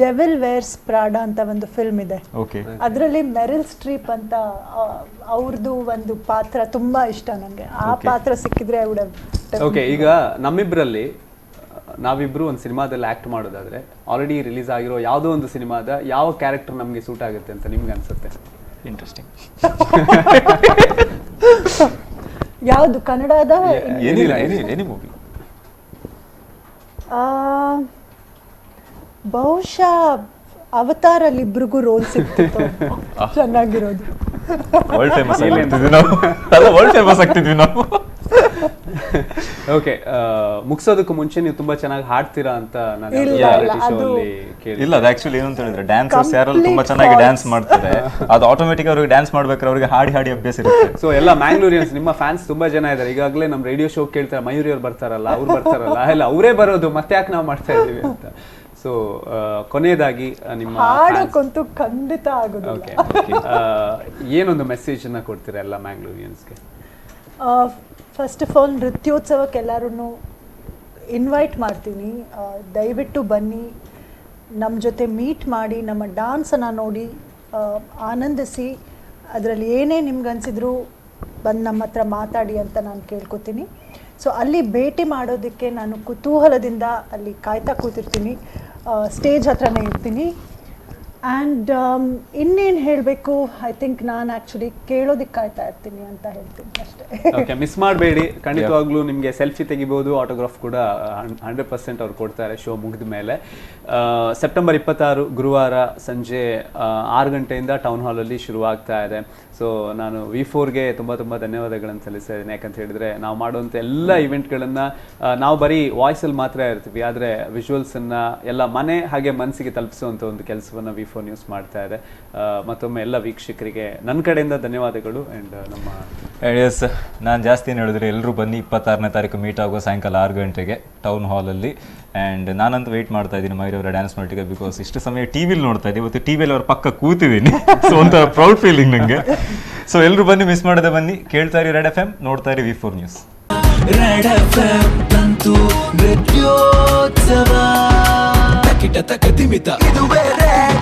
ಡೆವಿಲ್ ವೇರ್ಸ್ ಪ್ರಾಡಾ ಅಂತ ಒಂದು ಫಿಲ್ಮ್ ಇದೆ. ಓಕೆ, ಅದರಲ್ಲಿ ಮೆರಿಲ್ ಸ್ಟ್ರೀಪ್ ಅಂತ ಅವ್ರದ್ದು ಒಂದು ಪಾತ್ರ ತುಂಬಾ ಇಷ್ಟ ನನಗೆ. ಆ ಪಾತ್ರ ಸಿಕ್ಕಿದ್ರೆ ಓಕೆ, ಈಗ ನಮ್ಮಿಬ್ಬರಲ್ಲಿ ನಾವಿಬ್ರು ಒಂದು ಸಿನಿಮಾದಲ್ಲಿ ಆಕ್ಟ್ ಮಾಡೋದಾದ್ರೆ ಆಲ್ರೆಡಿ ರಿಲೀಸ್ ಆಗಿರೋ ಯಾವುದೋ ಒಂದು ಸಿನಿಮಾದ ಯಾವ ಕ್ಯಾರೆಕ್ಟರ್ ನಮಗೆ ಸೂಟ್ ಆಗುತ್ತೆ ಅಂತ ನಿಮ್ಗೆ ಅನ್ಸುತ್ತೆ? ಇಂಟ್ರೆಸ್ಟಿಂಗ್. ಯಾವುದು? ಕನ್ನಡದ? Any movie. ಬಹುಶಃ ಅವತಾರಲ್ಲಿ ಇಬ್ರಿಗೂ ರೋಲ್ ಸಿಕ್ತಿತ್ತು, ಚೆನ್ನಾಗಿರೋದು. ವರ್ಲ್ಡ್ ಫೇಮಸ್ ಆಗ್ತಿದ್ವಿ ನಾವು. ಓಕೆ, ಮುಗಿಸೋದಕ್ಕೂ ಮುಂಚೆ ನೀವು ತುಂಬಾ ಚೆನ್ನಾಗಿ ಹಾಡ್ತೀರಾ ಅಂತ ನಾನು ರಿಯಾಲಿಟಿ ಶೋ ಅಲ್ಲಿ ಕೇಳಿದೆ. ಇಲ್ಲ, ಅದು ಆಕ್ಚುಲಿ ಏನು ಅಂತ ಹೇಳಿದ್ರೆ ಡ್ಯಾನ್ಸರ್ಸ್ ಯಾರೆಲ್ಲ ತುಂಬಾ ಚೆನ್ನಾಗಿ ಡ್ಯಾನ್ಸ್ ಮಾಡ್ತಾರೆ, ಅದು ಆಟೋಮೆಟಿಕ್ ಅವ್ರಿಗೆ ಡ್ಯಾನ್ಸ್ ಮಾಡ್ಬೇಕಾದ್ರೆ ಅವ್ರಿಗೆ ಹಾಡಿ ಅಭ್ಯಾಸ ಇರುತ್ತೆ. ಸೊ ಎಲ್ಲ ಮ್ಯಾಂಗ್ಳೂರಿಯನ್ಸ್ ನಿಮ್ಮ ಫ್ಯಾನ್ಸ್ ತುಂಬಾ ಜನ ಇದ್ದಾರೆ. ಈಗಾಗಲೇ ನಮ್ಮ ರೇಡಿಯೋ ಶೋ ಕೇಳ್ತಾರೆ, ಮಯೂರಿ ಅವ್ರು ಬರ್ತಾರಲ್ಲ, ಅವ್ರು ಬರ್ತಾರಲ್ಲ, ಇಲ್ಲ ಅವರೇ ಬರೋದು, ಮತ್ತೆ ಯಾಕೆ ನಾವು ಮಾಡ್ತಾ ಇದ್ದೀವಿ ಅಂತ. ಸೊ ಕೊನೆಯದಾಗಿ ನಿಮ್ಮ ಹಾಡಕ್ಕಂತೂ ಖಂಡಿತ ಆಗೋದು. ಓಕೆ, ಏನೊಂದು ಮೆಸೇಜ್ ಅನ್ನ ಕೊಡ್ತೀರಾ ಎಲ್ಲ ಮ್ಯಾಂಗ್ಳೂರಿಯನ್ಸ್ಗೆ? ಫಸ್ಟ್ ಆಫ್ ಆಲ್ ನೃತ್ಯೋತ್ಸವಕ್ಕೆ ಎಲ್ಲರೂ ಇನ್ವೈಟ್ ಮಾಡ್ತೀನಿ. ದಯವಿಟ್ಟು ಬನ್ನಿ, ನಮ್ಮ ಜೊತೆ ಮೀಟ್ ಮಾಡಿ, ನಮ್ಮ ಡ್ಯಾನ್ಸನ್ನು ನೋಡಿ ಆನಂದಿಸಿ. ಅದರಲ್ಲಿ ಏನೇ ನಿಮ್ಗೆ ಅನಿಸಿದ್ರು ಬಂದು ನಮ್ಮ ಹತ್ರ ಮಾತಾಡಿ ಅಂತ ನಾನು ಕೇಳ್ಕೊತೀನಿ. ಸೊ ಅಲ್ಲಿ ಭೇಟಿ ಮಾಡೋದಕ್ಕೆ ನಾನು ಕುತೂಹಲದಿಂದ ಅಲ್ಲಿ ಕಾಯ್ತಾ ಕೂತಿರ್ತೀನಿ, ಸ್ಟೇಜ್ ಹತ್ರನೇ ಇರ್ತೀನಿ. ಆ್ಯಂಡ್ ಇನ್ನೇನು ಹೇಳಬೇಕು, ಐ ಥಿಂಕ್ ನಾನು ಆ್ಯಕ್ಚುಲಿ ಕೇಳೋದಕ್ಕೆ ಕಾಯ್ತಾ ಇರ್ತೀನಿ ಅಂತ ಹೇಳ್ತೀನಿ ಅಷ್ಟೇ. ಓಕೆ, ಮಿಸ್ ಮಾಡಬೇಡಿ. ಖಂಡಿತವಾಗ್ಲೂ ನಿಮಗೆ ಸೆಲ್ಫಿ ತೆಗಿಬೋದು, ಆಟೋಗ್ರಾಫ್ ಕೂಡ 100% ಅವ್ರು ಕೊಡ್ತಾರೆ ಶೋ ಮುಗಿದ ಮೇಲೆ. ಸೆಪ್ಟೆಂಬರ್ 26 ಗುರುವಾರ ಸಂಜೆ 6 ಗಂಟೆಯಿಂದ ಟೌನ್ ಹಾಲಲ್ಲಿ ಶುರುವಾಗ್ತಾ ಇದೆ. ಸೊ ನಾನು V4ಗೆ ತುಂಬ ಧನ್ಯವಾದಗಳನ್ನು ಸಲ್ಲಿಸ್ತಾ ಇದ್ದೀನಿ. ಯಾಕಂತ ಹೇಳಿದರೆ ನಾವು ಮಾಡುವಂಥ ಎಲ್ಲ ಇವೆಂಟ್ಗಳನ್ನು ನಾವು ಬರೀ ವಾಯ್ಸಲ್ಲಿ ಮಾತ್ರ ಇರ್ತೀವಿ, ಆದರೆ ವಿಜುವಲ್ಸನ್ನು ಎಲ್ಲ ಮನೆ ಹಾಗೆ ಮನಸ್ಸಿಗೆ ತಲುಪಿಸುವಂಥ ಒಂದು ಕೆಲಸವನ್ನು V4 ನ್ಯೂಸ್ ಮಾಡ್ತಾ ಇದೆ. ಮತ್ತೊಮ್ಮೆ ಎಲ್ಲ ವೀಕ್ಷಕರಿಗೆ ನನ್ನ ಕಡೆಯಿಂದ ಧನ್ಯವಾದಗಳು. ಆ್ಯಂಡ್ ನಮ್ಮ ಎಸ್, ನಾನು ಜಾಸ್ತಿ ಏನು ಹೇಳಿದ್ರೆ ಎಲ್ಲರೂ ಬನ್ನಿ, 26ನೇ ತಾರೀಕು ಮೀಟ್ ಆಗೋ ಸಾಯಂಕಾಲ 6 ಗಂಟೆಗೆ ಟೌನ್ ಹಾಲಲ್ಲಿ. ಆ್ಯಂಡ್ ನಾನಂತೂ ವೆಯ್ಟ್ ಮಾಡ್ತಾ ಇದ್ದೀನಿ ಮಯೂರಿ ಅವರ ಡ್ಯಾನ್ಸ್ ನೋಟಿಗೆ, ಬಿಕಾಸ್ ಇಷ್ಟು ಸಮಯ ಟಿವಿಲಿ ನೋಡ್ತಾ ಇದ್ದೀನಿ, ಇವತ್ತು ಟಿವಿಯಲ್ಲಿ ಅವ್ರ ಪಕ್ಕ ಕೂತಿದ್ದೀನಿ. ಸೊ ಒಂಥರ ಪ್ರೌಡ್ ಫೀಲಿಂಗ್ ನನಗೆ. ಸೊ ಎಲ್ಲರೂ ಬನ್ನಿ, ಮಿಸ್ ಮಾಡದೆ ಬನ್ನಿ. ಕೇಳ್ತಾ ಇರಿ ರೆಡ್ FM, ನೋಡ್ತಾ ಇರಿ V4 ನ್ಯೂಸ್. ರೆಡ್ FM ತಂತು ನೃತ್ಯೋತ್ಸವ, ತಕಿಟ ತಕ ತಿಮಿತ, ಇದುವೇ ರೆಡ್